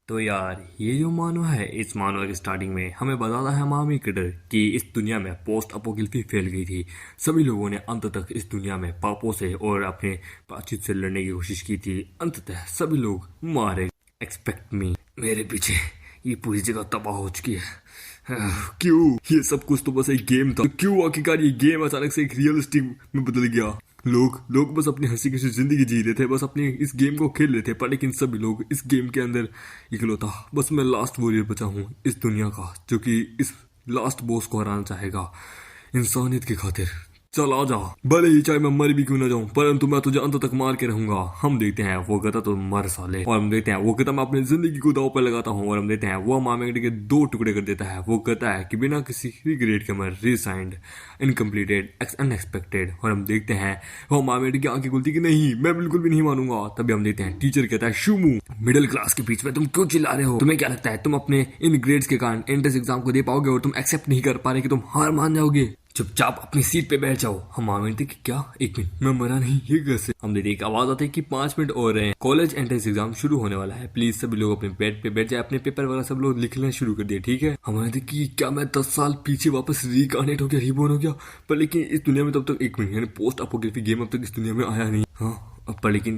तो यार ये जो मानो है, इस मानो की स्टार्टिंग में हमें बताता है मामी किडर कि इस दुनिया में पोस्ट अपोकलिप्सी फैल गई थी। सभी लोगों ने अंत तक इस दुनिया में पापों से और अपने बातचीत से लड़ने की कोशिश की थी। अंततः सभी लोग मारे। एक्सपेक्ट मी, मेरे पीछे ये पूरी जगह तबाह हो चुकी है। क्यों? ये सब कुछ तो बस एक गेम था। तो क्यों आखिरकार ये गेम अचानक से एक रियलिस्टिक में बदल गया? लोग बस अपनी हंसी खुशी जिंदगी जी रहे थे, बस अपनी इस गेम को खेल रहे थे, पर लेकिन सभी लोग इस गेम के अंदर इकलौता बस मैं लास्ट वॉरियर बचा हूँ इस दुनिया का, जो कि इस लास्ट बॉस को हराना चाहेगा इंसानियत की खातिर। चल आ जा, भले ही चाहे मैं मर भी क्यों ना जाऊं, परंतु मैं तुझे अंत तक मार के रहूंगा। हम देखते हैं वो कहता तो मर साले, और हम देखते हैं वो कहता मैं अपनी जिंदगी को दांव पर लगाता हूँ, और हम देखते हैं वो मामेगडी के दो टुकड़े कर देता है। वो कहता है कि बिना किसी रिग्रेट के मैं रिसाइंड, इनकम्प्लीटेड, अनएक्सपेक्टेड। और हम देखते हैं वो मामेगडी की आंखें खुलती कि नहीं, मैं बिल्कुल भी नहीं मानूंगा। तभी हम देखते हैं टीचर कहता है शुमू, मिडिल क्लास के बीच में तुम क्यों चिल्ला रहे हो? तुम्हें क्या लगता है तुम अपने इन ग्रेड्स के कारण एंट्रेंस एग्जाम को दे पाओगे और तुम एक्सेप्ट नहीं कर पा रहे कि तुम हार मान जाओगे? चुपचाप अपनी सीट पे बैठ जाओ। हम मामे थे कि क्या, एक मिनट, मैं मरा नहीं, ये कैसे? हमने एक आवाज आती है कि 5 मिनट और रहे, कॉलेज एंट्रेंस एग्जाम शुरू होने वाला है, प्लीज सभी लोग अपने बेड पे बैठ जाए, अपने पेपर वगैरह सब लोग लिखना शुरू कर दिए, ठीक है? हमारे थे कि क्या मैं 10 साल पीछे वापस रिकार्नेट हो गया, रिबोर्न हो गया? पर लेकिन इस दुनिया में तब तक, एक मिनट, यानी पोस्ट अपोक्लिप्टिक गेम अब तक इस दुनिया में आया नहीं। हाँ, पर लेकिन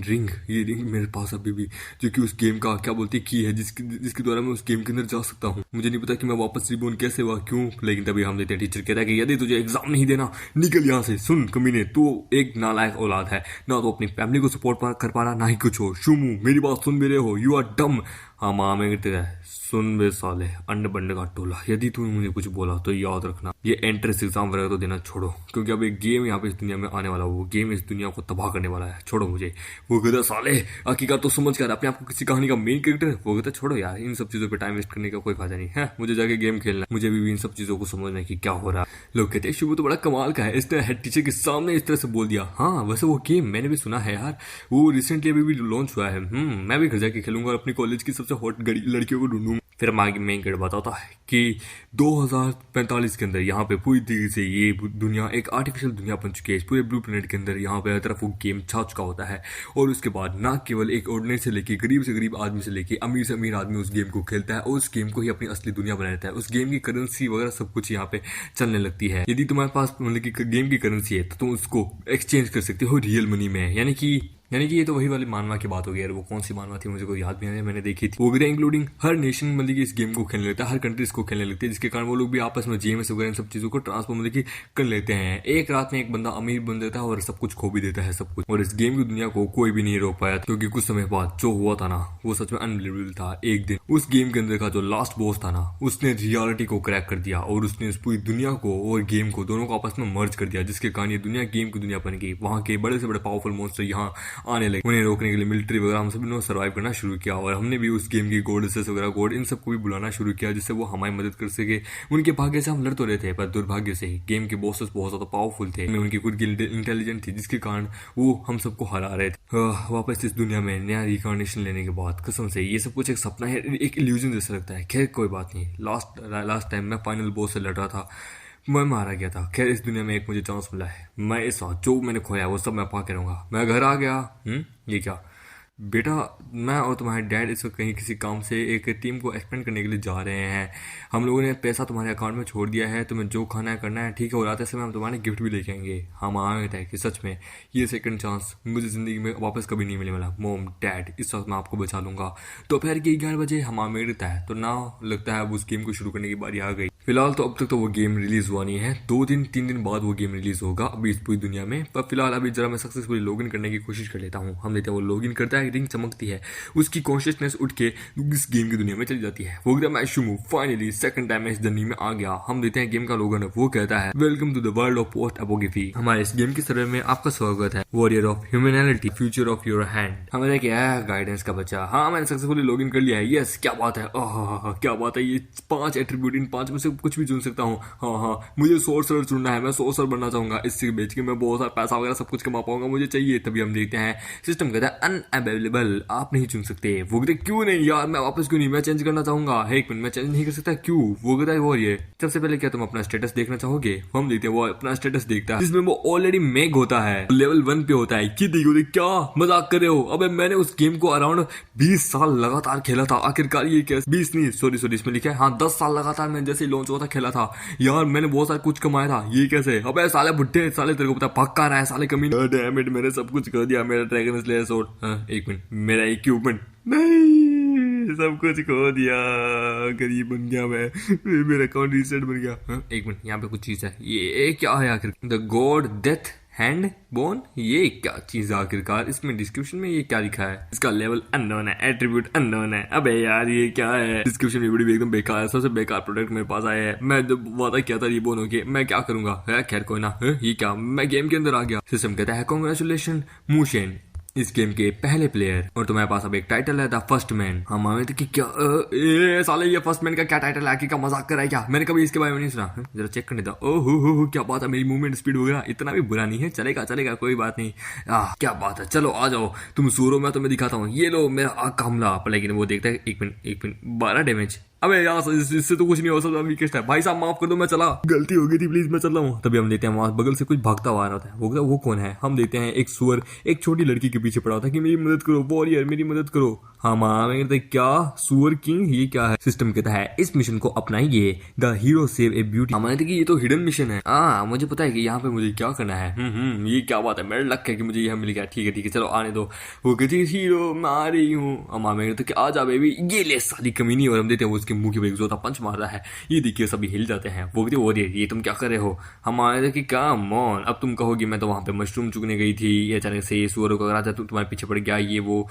ये रिंग मेरे पास अभी भी, जो कि उस गेम का क्या बोलते की है, जिसके द्वारा मैं उस गेम के अंदर जा सकता हूँ। मुझे नहीं पता कि मैं वापस रिबोर्न कैसे हुआ, क्यों, लेकिन तभी हम देते हैं टीचर कहता है कि यदि तुझे एग्जाम नहीं देना, निकल यहाँ से। सुन कमीने, तू एक नालायक औलाद है, ना तो अपनी फैमिली को सपोर्ट कर पा रहा, ना ही कुछ हो। शुमू, मेरी बात सुन भी रहे हो? You are dumb. हाँ माँ में सुन बे साले, अंड बंड का टोला, यदि तूने मुझे कुछ बोला तो याद रखना ये एंट्रेंस एग्जाम वगैरह तो देना छोड़ो, क्योंकि अब एक गेम यहाँ पे इस दुनिया में आने वाला, वो गेम इस दुनिया को तबाह करने वाला है। छोड़ो मुझे। वो कहता साले हकीकत तो समझ कर अपने आप को किसी कहानी का मेन कैरेक्टर। वो कहता छोड़ो यार, इन सब चीजों पे टाइम वेस्ट करने का कोई फायदा नहीं है, मुझे जाके गेम खेलना, मुझे भी इन सब चीजों को समझना कि क्या हो रहा है। लोग कहते हैं शुभ तो बड़ा कमाल का है, इसने हेड टीचर के सामने इस तरह से बोल दिया। हाँ वैसे वो गेम मैंने भी सुना है यार, वो रिसेंटली अभी भी लॉन्च हुआ है। मैं भी घर जाके खेलूंगा और अपनी कॉलेज की सबसे हॉट लड़कियों को ढूंढूंगा। फिर आगे मेन गेट बताता है कि 2045 के अंदर यहाँ पे पूरी तरीके से ये दुनिया एक आर्टिफिशियल दुनिया बन चुकी है। इस पूरे ब्लू प्लेनेट के अंदर यहाँ पे हर तरफ वो गेम छा चुका होता है, और उसके बाद ना केवल एक ऑर्डिनरी से लेके गरीब आदमी से लेके अमीर से अमीर आदमी उस गेम को खेलता है, और उस गेम को ही अपनी असली दुनिया बना लेता है। उस गेम की करेंसी वगैरह सब कुछ यहाँ पे चलने लगती है। यदि तुम्हारे पास मतलब कि गेम की करेंसी है तो तुम उसको एक्सचेंज कर सकते हो रियल मनी में, यानी कि ये तो वही वाली मानवा की बात हो गई यार। वो कौन सी मानवा थी मुझे कोई याद नहीं आ रहा, मैंने देखी थी। वो भी इंक्लूडिंग हर नेशन मतलब कि इस गेम को खेलने लगता है, हर कंट्रीज को खेलने लगती है, जिसके कारण वो लोग भी आपस में जीएमएस वगैरह इन सब चीजों को ट्रांसफर मतलब कि कर लेते हैं। एक रात में एक बंदा अमीर बन जाता है और सब कुछ खो भी देता है, सब कुछ। और इस गेम की दुनिया को कोई भी नहीं रोक पाया, क्योंकि कुछ समय बाद जो हुआ था ना, वो सच में अनबिलीवेबल था। एक दिन उस गेम के अंदर का जो लास्ट बॉस था ना, उसने रियलिटी को क्रैक कर दिया, और उसने इस पूरी दुनिया को और गेम को दोनों को आपस में मर्ज कर दिया, जिसके कारण ये दुनिया गेम की दुनिया बन गई। वहाँ के बड़े से बड़े पावरफुल मॉन्स्टर यहाँ आने लगे, उन्हें रोकने के लिए मिलिट्री वगैरह हम सभी ने सर्वाइव करना शुरू किया, और हमने भी उस गेम की गोडेसेस वगैरह गॉड इन सबको भी बुलाना शुरू किया, जिससे वो हमारी मदद कर सके। उनके भाग्य से हम लड़ तो रहे थे, पर दुर्भाग्य से गेम के बॉसेस बहुत ज्यादा पावरफुल थे, उनकी खुद की इंटेलिजेंट थी, जिसके कारण वो हम सबको हरा रहे थे। वापस इस दुनिया में नया रिकॉर्डिनेशन लेने के बाद कसम से ये सब कुछ एक सपना है, एक इल्यूजन जैसा लगता है। खैर कोई बात नहीं, लास्ट टाइम मैं फाइनल बॉस से लड़ रहा था, मैं मारा गया था। खैर इस दुनिया में एक मुझे चांस मिला है, मैं इस बार जो मैंने खोया वो सब मैं पा के रहूंगा। मैं घर आ गया। ये क्या बेटा, मैं और तुम्हारे डैड इस वक्त कहीं किसी काम से एक टीम को एक्सपेंड करने के लिए जा रहे हैं। हम लोगों ने पैसा तुम्हारे अकाउंट में छोड़ दिया है, तुम्हें जो खाना है करना है, ठीक है? और आते समय हम तुम्हारे गिफ्ट भी लेके आएंगे। हम आए कि सच में ये सेकंड चांस मुझे जिंदगी में वापस कभी नहीं मिलने वाला। मोम डैड, इस वक्त मैं आपको बचा लूंगा। दोपहर के 11 बजे हम मेरे है, तो ना लगता है अब उस गेम को शुरू करने की बारी आ गई। फिलहाल तो अब तक तो वो गेम रिलीज हुआ नहीं है, 2-3 दिन बाद वो गेम रिलीज होगा अभी इस पूरी दुनिया में। पर फिलहाल अभी जरा मैं सक्सेसफुली लॉगिन करने की कोशिश कर लेता हूँ। हम लेते हैं वो लॉगिन करता है, रिंग चमकती है, उसकी कॉन्शियसनेस उठ के इस गेम की दुनिया में चली जाती है। वो कहता है मैं शुमू, फाइनली सेकंड टाइम मैं इस जर्नी में आ गया। हम देते हैं गेम का लोगन, वो कहता है welcome to the world of post apocalypse, हमारे इस गेम के सर्वर में आपका स्वागत है। Warrior of humanity, future of your hand. हमें क्या गाइडेंस का बच्चा। हाँ मैंने सक्सेसफुली लॉगिन कर लिया है। यस क्या बात है, क्या बात है। ये 5 एट्रीब्यूट, इन 5 में से कुछ भी चुन सकता हूँ। हाँ हाँ, मुझे सोर्सर चुनना है, मैं सोर्सर बनना चाहूंगा, इससे बेच के मैं बहुत सारा पैसा वगैरह सब कुछ कमा पाऊंगा, मुझे चाहिए। तभी हम देखते हैं सिस्टम कहता है अनअवेलेबल, आप नहीं चुन सकते। वो कहते क्यों नहीं यार, मैं वापस क्यों नहीं, मैं चेंज करना चाहूंगा। एक मिनट, मैं चेंज नहीं कर सकता, क्यों? वो कहता है वो ये सबसे पहले क्या तुम अपना स्टेटस देखना चाहोगे? हम देखते हैं वो अपना स्टेटस देखता है जिसमें वो ऑलरेडी मेग होता है, लेवल 1 पे होता है। कि देखो क्या मजाक कर रहे हो? अबे मैंने उस गेम को अराउंड 20 साल लगातार खेला था। आखिरकार ये कैसे 20 नहीं, सॉरी इसमें लिखा है हाँ 10 साल लगातार मैंने जैसे लॉन्च हुआ था खेला था यार, मैंने बहुत सारा कुछ कमाया था। ये कैसे? अबे साले बुड्ढे साले, तेरे को पता पक्का रहा है साले कमी। डैम इट, मैंने सब कुछ कर दिया, मेरा ड्रैगन स्लेयर स्वॉर्ड। एक मिनट, मेरा इक्विपमेंट नहीं, सब कुछ खो दिया, गरीब बन गया मैं, मेरा अकाउंट रीसेट बन गया। एक मिनट, यहाँ पे कुछ चीज है, ये क्या है आखिर? The God death hand bone, ये क्या चीज है आखिरकार? इसमें डिस्क्रिप्शन में ये क्या लिखा है? इसका लेवल अननोन है, एट्रीब्यूट अननोन है। अबे यार ये क्या है? डिस्क्रिप्शन में वीडियो एकदम बेकार है, सबसे बेकार प्रोडक्ट मेरे पास आया है। मैं जब वादा किया था रिबोन होके, मैं क्या करूंगा? खैर कोई ना। ये क्या, मैं गेम के अंदर आ गया। सिस्टम कहता है कांग्रेचुलेशन मूशेन, इस गेम के पहले प्लेयर, और तुम्हारे पास अब एक टाइटल है द फर्स्ट मैन। हम आए थे कि क्या साले ये फर्स्ट मैन का क्या टाइटल है? क्या मजाक कर रहा है क्या? मैंने कभी इसके बारे में नहीं सुना। जरा चेक करने दो। ओहो क्या बात है, मेरी मूवमेंट स्पीड वगैरह इतना भी बुरा नहीं है, चलेगा चलेगा कोई बात नहीं। क्या बात है, चलो आ जाओ तुम सूरो, मैं तुम्हें दिखाता हूँ। ये लो मेरा आग का हमला। लेकिन वो देखता है, एक मिनट 12 डैमेज। अबे यार इससे तो कुछ नहीं हो सकता, वीकेस्ट है। भाई साहब माफ कर दो, मैं चला, गलती हो गई थी, प्लीज मैं चल रहा हूँ। तभी हम देखते हैं वहां बगल से कुछ भागता हुआ आ रहा होता है। वो कौन है? हम देखते हैं एक सुअर एक छोटी लड़की के पीछे पड़ा होता है कि मेरी मदद करो वॉरियर, मेरी मदद करो। हाँ क्या सुअर किंग, ये क्या है? सिस्टम कहता है इस मिशन को अपनाइए, the hero save a beauty. हमारे कि ये तो हिडन मिशन है। मुझे पता है कि यहाँ पे मुझे क्या करना है। ये क्या बात है, मेरा लक है कि मुझे यह मिल गया। ठीक है चलो आने दो। वो कहती है हीरो मैं आ रही हूँ। हमारे तो आ जा बेबी, ये ले साली कमीनी। और हम देते हैं वो उसके मुंह के जोता पंच मारता है। ये देखिए सभी हिल जाते हैं। वो कहते ये तुम क्या कर रहे हो? हमारे कि क्या मॉन, अब तुम कहोगी मैं तो वहां पे मशरूम चुगने गई थी, ये अचानक से ये सुअरों का राजा तुम्हारे पीछे पड़ गया, ये वो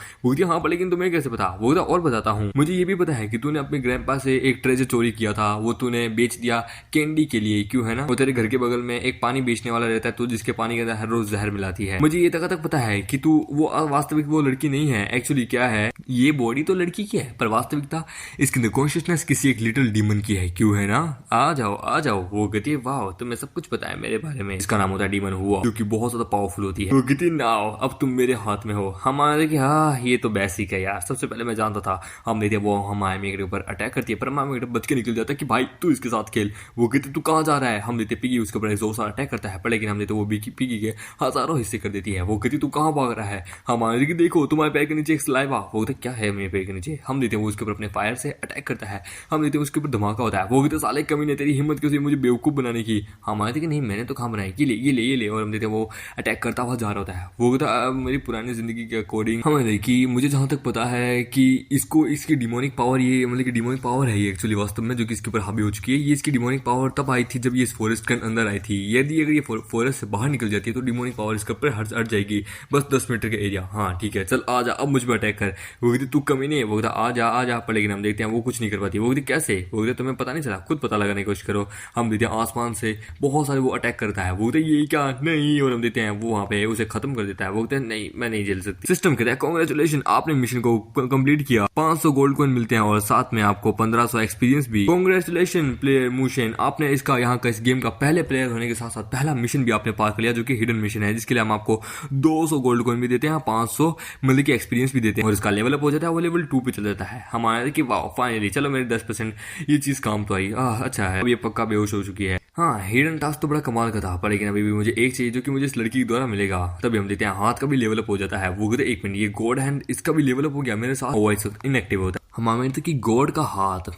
हाँ पर लेकिन तुम्हें कैसे पता? वो और बताता हूँ, मुझे ये भी पता है कि तूने अपने ग्रैंडपा से एक ट्रेजर चोरी किया था, वो तूने बेच दिया कैंडी के लिए, क्यों है ना? वो तेरे घर के बगल में एक पानी बेचने वाला रहता है, तो जिसके पानी के अंदर हर रोज जहर मिलाती है। मुझे ये तक पता है कि तू वो वास्तविक वो लड़की नहीं है। एक्चुअली क्या है, ये बॉडी तो लड़की की है पर वास्तविकता इसके अंदर कॉन्शियसनेस किसी एक लिटिल डीमन की है, क्यों है ना? आ जाओ। वो कहती है वाह तुम्हें सब कुछ पता है मेरे बारे में। इसका नाम होता है डीमन हुआ, जो कि बहुत ज्यादा पावरफुल होती है। वो कहती नाउ अब तुम मेरे हाथ में हो। हमारे कि हाँ ये तो बेसिक है यार, सबसे पहले मैं जानता था। हम देखते वो हमारे के ऊपर अटैक करती है, पर हमारे बच के निकल जाता है कि भाई तू इसके साथ खेल। वो कहते तू कहाँ जा रहा है? हम देते पिगी उसके ऊपर जोर से अटैक करता है, पर लेकिन हम देते वो पिगी के हजारों हिस्से कर देती है। वो कहती तू कहाँ भाग रहा है? हमारे देखो तुम्हारे पैर के नीचे एक स्लाइवा। वो कहते क्या है मेरे पैर के नीचे? हम देते वो उसके ऊपर अपने फायर से अटैक करता है। हम देते उसके ऊपर धमाका होता है। वो कहते साले कमी ने तेरी हिम्मत कैसी मुझे बेवकूफ बनाने की? हमारे थे कि नहीं मैंने तो कहाँ बनाई, ये ले। और हम देते वो अटैक करता हुआ जा रहा होता है। वो कहता मेरी पुरानी जिंदगी के अकॉर्डिंग हमें कि मुझे जहां तक पता है कि इसको इसकी डिमोनिक पावर, ये मतलब कि डिमोनिक पावर है ये एक्चुअली वास्तव में, जो कि इसके ऊपर हावी हो चुकी है। ये इसकी डिमोनिक पावर तब आई थी जब ये इस फॉरेस्ट के अंदर आई थी। यदि अगर ये फॉरेस्ट से बाहर निकल जाती है तो डिमोनिक पावर इसके ऊपर हट जाएगी। बस 10 मीटर का एरिया। हाँ ठीक है चल आ जा, अब मुझ पर अटैक कर। वो कहती तू कमी नहीं है। वो कहता आ जा। पर लेकिन हम देखते हैं वो कुछ नहीं कर पाती। वो कहती कैसे? वो कहते तुम्हें पता नहीं चला, खुद पता लगाने की कोशिश करो। हम देखते हैं आसमान से बहुत सारे वो अटैक करता है। वो कहते ये क्या नहीं, और हम देते हैं वो वहां पे उसे खत्म कर देता है। वो कहते हैं नहीं मैं नहीं झेल सकती। सिस्टम कहता है कांग्रेचुलेशन आपने मिशन को कंप्लीट किया, 500 गोल्ड कॉइन मिलते हैं और साथ में आपको 1500 एक्सपीरियंस भी। कांग्रेचुलेशन प्लेयर मूशेन, आपने इसका यहाँ का इस गेम का पहले प्लेयर होने के साथ साथ पहला मिशन भी आपने पार कर लिया, जो कि हिडन मिशन है, जिसके लिए हम आपको 200 गोल्ड कॉइन भी देते हैं, 500 मतलब की एक्सपीरियंस भी देते हैं, और इसका लेवल अप हो जाता है, वो लेवल 2 पे चल जाता है। हमारे कि वाह फाइनली चलो मेरे 10% ये चीज काम तो आई। अच्छा है, अब ये पक्का बेहोश हो चुकी है। हाँ हिडन टास्क तो बड़ा कमाल का था, पर लेकिन अभी भी मुझे एक चाहिए जो कि मुझे इस लड़की के द्वारा मिलेगा। तभी हम देते हैं हाथ का भी लेवल अप हो जाता है। वो कहते एक मिनट ये गॉड हैंड इसका भी लेवल अप हो गया मेरे साथ, इनएक्टिव होता है। हमारे तो कि गॉड का हाथ,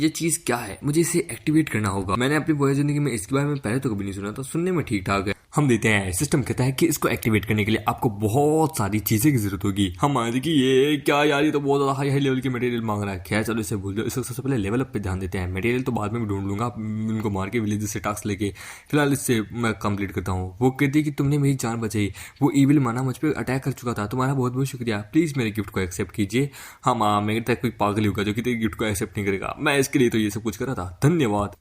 ये चीज क्या है? मुझे इसे एक्टिवेट करना होगा। मैंने अपनी पूरी जिंदगी में इसके बारे में पहले तो कभी नहीं सुना था, सुनने में ठीक ठाक है। हम देते हैं सिस्टम कहता है कि इसको एक्टिवेट करने के लिए आपको बहुत सारी चीजें की जरूरत होगी। हमारे की ये क्या यार, ये तो बहुत ज्यादा हाई लेवल की मटेरियल मांग रहा है। खैर चलो इसे भूल दो, इसको सबसे पहले लेवल अप पे ध्यान देते हैं। मटेरियल तो बाद में भी ढूंढ लूंगा, उनको मार के विलेज से टास्क लेके। फिलहाल इससे मैं कंप्लीट करता हूँ। वो कहती है कि तुमने मेरी जान बचाई, वो इविल माना मुझ पर अटैक कर चुका था, तुम्हारा बहुत बहुत शुक्रिया, प्लीज मेरे गिफ्ट को एक्सेप्ट कीजिए। हाँ मेरे तक कोई पागल होगा जो कि तेरे गिफ्ट को एक्सेप्ट नहीं करेगा, मैं इसके लिए तो ये सब कुछ कर रहा था, धन्यवाद।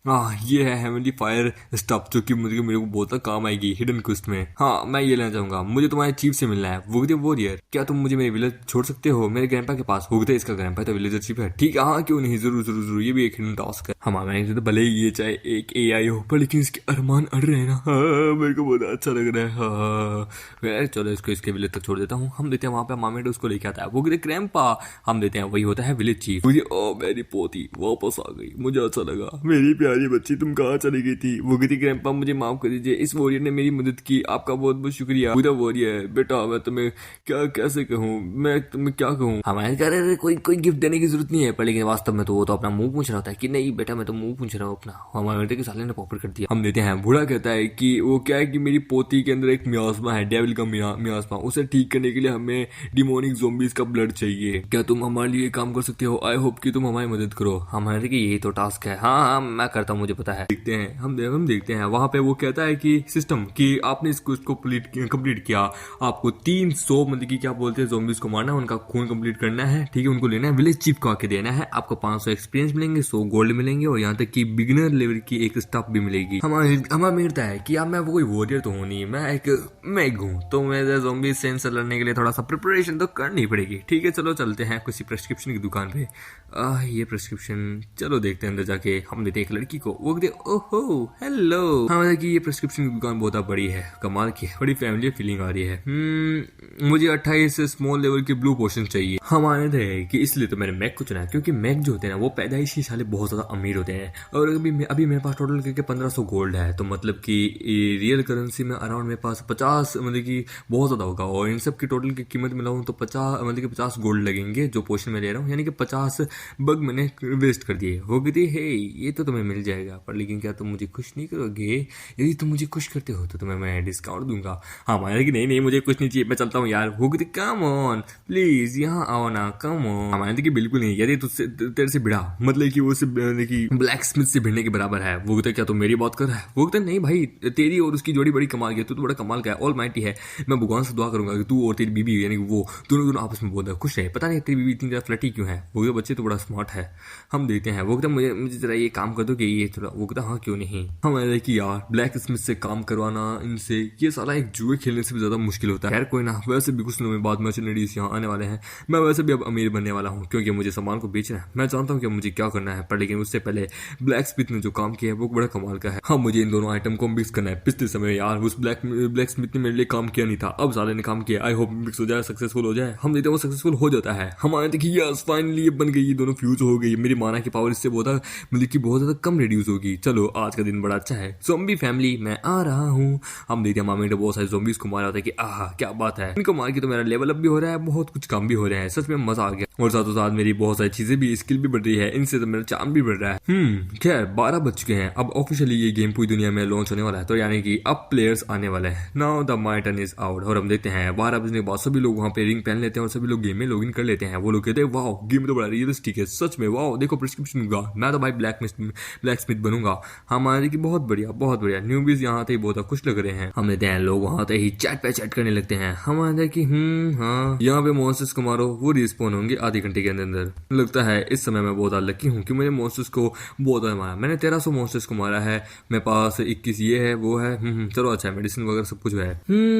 ये है हेवनली फायर स्टफ, जो कि मुझे मेरे को बहुत काम आएगी। हिडन क्वेस्ट में। हाँ, मैं ये लेना चाहूंगा, मुझे तुम्हारे चीफ से मिलना है। वो कहते वॉरियर, क्या तुम मुझे मेरे विलेज छोड़ सकते हो मेरे ग्रैंडपा के पास? वो कहते इसका ग्रैंडपा तो विलेजर चीफ है। ठीक है, हाँ क्यों नहीं, जरूर जरूर जरूर, ये भी एक हिडन टास्क है। हमारे तो भले ही ये चाहे एक एआई हो, पर लेकिन इसके अरमान अड़ रहे हैं ना। हाँ, मेरे को बहुत अच्छा लग रहा है। हाँ चलो, इसको इसके विलेज तक छोड़ देता हूँ। हम देते हैं वहां पे मामेड उसको लेके आता है। वो कहते ग्रैंडपा, हम देते हैं, वही होता है विलेज चीफ। मुझे ओ मेरी पोती वापस आ गई, मुझे अच्छा लगा। मेरी प्यारी बच्ची तुम कहाँ चली गई थी? वो कहती ग्रैंडपा मुझे माफ कर दीजिए, इस वॉरियर ने मेरी मदद की, आपका बहुत बहुत शुक्रिया। वॉरियर बेटा, मैं तुम्हें क्या कैसे कहूँ, मैं तुम्हें क्या कहूँ? हमारे कह रहे कोई कोई गिफ्ट देने की जरूरत नहीं है, पर लेकिन वास्तव में तो वो तो अपना मुंह पूछ रहा होता है कि नहीं बेटा मैं तो मुंह पूछ रहा हूँ अपना। हमारे बेटे के साले ने पॉपर कर दिया। हम देते हैं, बूढ़ा कहता है कि वो क्या है कि मेरी पोती के अंदर एक मियास्मा है, डेविल का मियास्मा, उसे ठीक करने के लिए हमें डिमोनिक ज़ोंबीज का ब्लड चाहिए। क्या तुम हमारे लिए काम कर सकते हो? आई होप कि तुम हमारी मदद करो। हमारे कि यही तो टास्क है। हाँ हाँ मैं करता हूँ, मुझे पता है। देखते हैं, हम देखते हैं। वहां पे वो कहता है कि सिस्टम कि आपने इसको कंप्लीट किया, आपको 300 मतलब कि क्या बोलते हैं ज़ोंबीज को मारना है, उनका खून कंप्लीट करना है। ठीक है, उनको लेना है, विलेज चीफ को आके देना है। आपको 500 एक्सपीरियंस मिलेंगे, 100 गोल्ड मिलेंगे और यहाँ तक कि बिगिनर लेवल की एक स्टाफ भी मिलेगी। हमारा मिलता है कि अब मैं वो कोई वॉरियर तो हूँ नहीं, मैं एक हूँ, तो मेरे ज़ोंबी से लड़ने के लिए थोड़ा सा प्रिपरेशन तो करनी पड़ेगी। ठीक है चलो चलते हैं किसी प्रेस्क्रिप्शन की दुकान पे। ये प्रेस्क्रिप्शन, चलो देखते हैं अंदर जाके। हम देते एक लड़की को, वो कहते ओहो हेलो। हाँ मतलब कि ये प्रेस्क्रिप्शन की दुकान बहुत बड़ी है, कमाल की, बड़ी फैमिली फीलिंग आ रही है। मुझे 28 स्मॉल लेवल के ब्लू पोशन चाहिए। हमारे थे कि इसलिए तो मैंने मैक को चुना है, क्योंकि मैक जो होते हैं ना वो पैदाइशी साले बहुत ज्यादा अमीर होते हैं। और अभी मेरे पास टोटल करके 1500 गोल्ड है, तो मतलब कि रियल करेंसी में अराउंड मेरे पास 50 मतलब कि बहुत ज्यादा होगा। और इन सब की टोटल की कीमत मिलाऊं तो 50 मतलब कि 50 गोल्ड लगेंगे जो पोशन में ले रहा हूँ, यानी कि 50 बग मैंने वेस्ट कर दिए। वो कहती है ये तो तुम्हें मिल जाएगा, पर लेकिन क्या तुम मुझे खुश नहीं करोगे? यदि तुम मुझे खुश करते हो तो तुम्हें मैं डिस्काउंट दूंगा। हाँ माना कि नहीं मुझे कुछ नहीं चाहिए, मैं चलता हूँ यार। वो कहती कम ऑन प्लीज यहाँ आओ ना, कम ऑन। हमारे कि बिल्कुल नहीं, यदि तुझसे तेरे से भिड़ा मतलब कि वो ब्लैक स्मिथ से भिड़ने के बराबर है। वो कहते क्या तुम मेरी बात कर रहा है? वो कहते नहीं भाई, तेरी और उसकी जोड़ी बड़ी कमाल की है, तू तो बड़ा कमाल का है, ऑल माइटी है। मैं भगवान से दुआ करूंगा कि तू और तेरी बीबी यानी वो दोनों आपस में बहुत खुश है। पता नहीं तेरी बीबी इतनी ज्यादा फ्लटी क्यों है? वो कहते बच्चे तो बड़ा स्मार्ट है। हम देखते हैं, वो कहते मुझे जरा ये काम कर दो कि ये थोड़ा। वो कहता हाँ क्यों नहीं। हम कि यार ब्लैक स्मिथ से काम करवाना इनसे, ये साला एक जुए खेलने से भी ज्यादा मुश्किल होता है। खैर कोई ना, वैसे भी कुछ दिनों में बाद मर्चेंडीज यहाँ आने वाले हैं। मैं वैसे भी अब अमीर बनने वाला हूँ, क्योंकि मुझे सामान को बेचना है। मैं जानता हूँ कि मुझे क्या करना है, पर लेकिन उससे पहले ब्लैक स्मिथ ने जो काम किया है वो बड़ा कमाल का है। हाँ मुझे इन दोनों आइटम को मिक्स करना है। पिछले समय यार उस ब्लैक स्मिथ ने मेरे लिए काम किया नहीं था, अब साले ने काम किया। आई होप मिक्स हो जाए, सक्सेसफुल हो जाए। हम देते हैं वो सक्सेसफुल हो जाता है। हमारे देखिए यस फाइनली ये बन गई, ये दोनों फ्यूज हो गई। मेरी माना की पावर इससे बहुत मतलब कि बहुत ज्यादा कम रिड्यूस होगी। चलो आज का दिन बड़ा अच्छा है। ज़ॉम्बी फैमिली मैं आ रहा हूँ। हम देखते हैं मामी ने बहुत सारे ज़ॉम्बीज को मारा होता है कि आह क्या बात है, इनको मार के तो मेरा लेवल अप भी हो रहा है, बहुत कुछ काम भी हो रहा है। सच में मजा आ गया, और साथों साथ मेरी बहुत सारी चीजें भी, स्किल भी बढ़ रही है, इनसे तो मेरा चार्म भी बढ़ रहा है। खैर 12 बज चुके हैं, अब ऑफिशियली ये गेम पूरी दुनिया में लॉन्च होने वाला है, तो यानी कि अब प्लेयर्स आने वाले हैं। Now the my turn is out. और हम देखते हैं 12 बजने के बाद सभी लोग वहाँ पे रिंग पहन लेते हैं और सभी लोग गेम में लॉग इन कर लेते हैं। वो लोग कहते हैं वाह गेम तो बड़ा रियलिस्टिक है, सच में वाह देखो प्रिस्क्रिप्शन होगा, मैं तो भाई ब्लैक स्मिथ बनूंगा। हमारे की बहुत बढ़िया न्यूबीज यहाँ आते ही बहुत खुश लग रहे हैं। हम देते हैं लोग वहाँ आते ही चैट पे चैट करने लगते हैं। हम आते कि हाँ यहाँ पे मॉन्स्टर्स को मारो, वो रिस्पॉन होंगे आधे घंटे के अंदर। लगता है इस समय मैं बहुत लकी हूँ कि मैंने मॉन्स्टर्स को बहुत मारा। मैंने 1300 मॉन्स्टर्स को मारा है, मेरे पास 21 ये है वो है। चलो अच्छा है, मेडिसिन वगैरह सब कुछ है।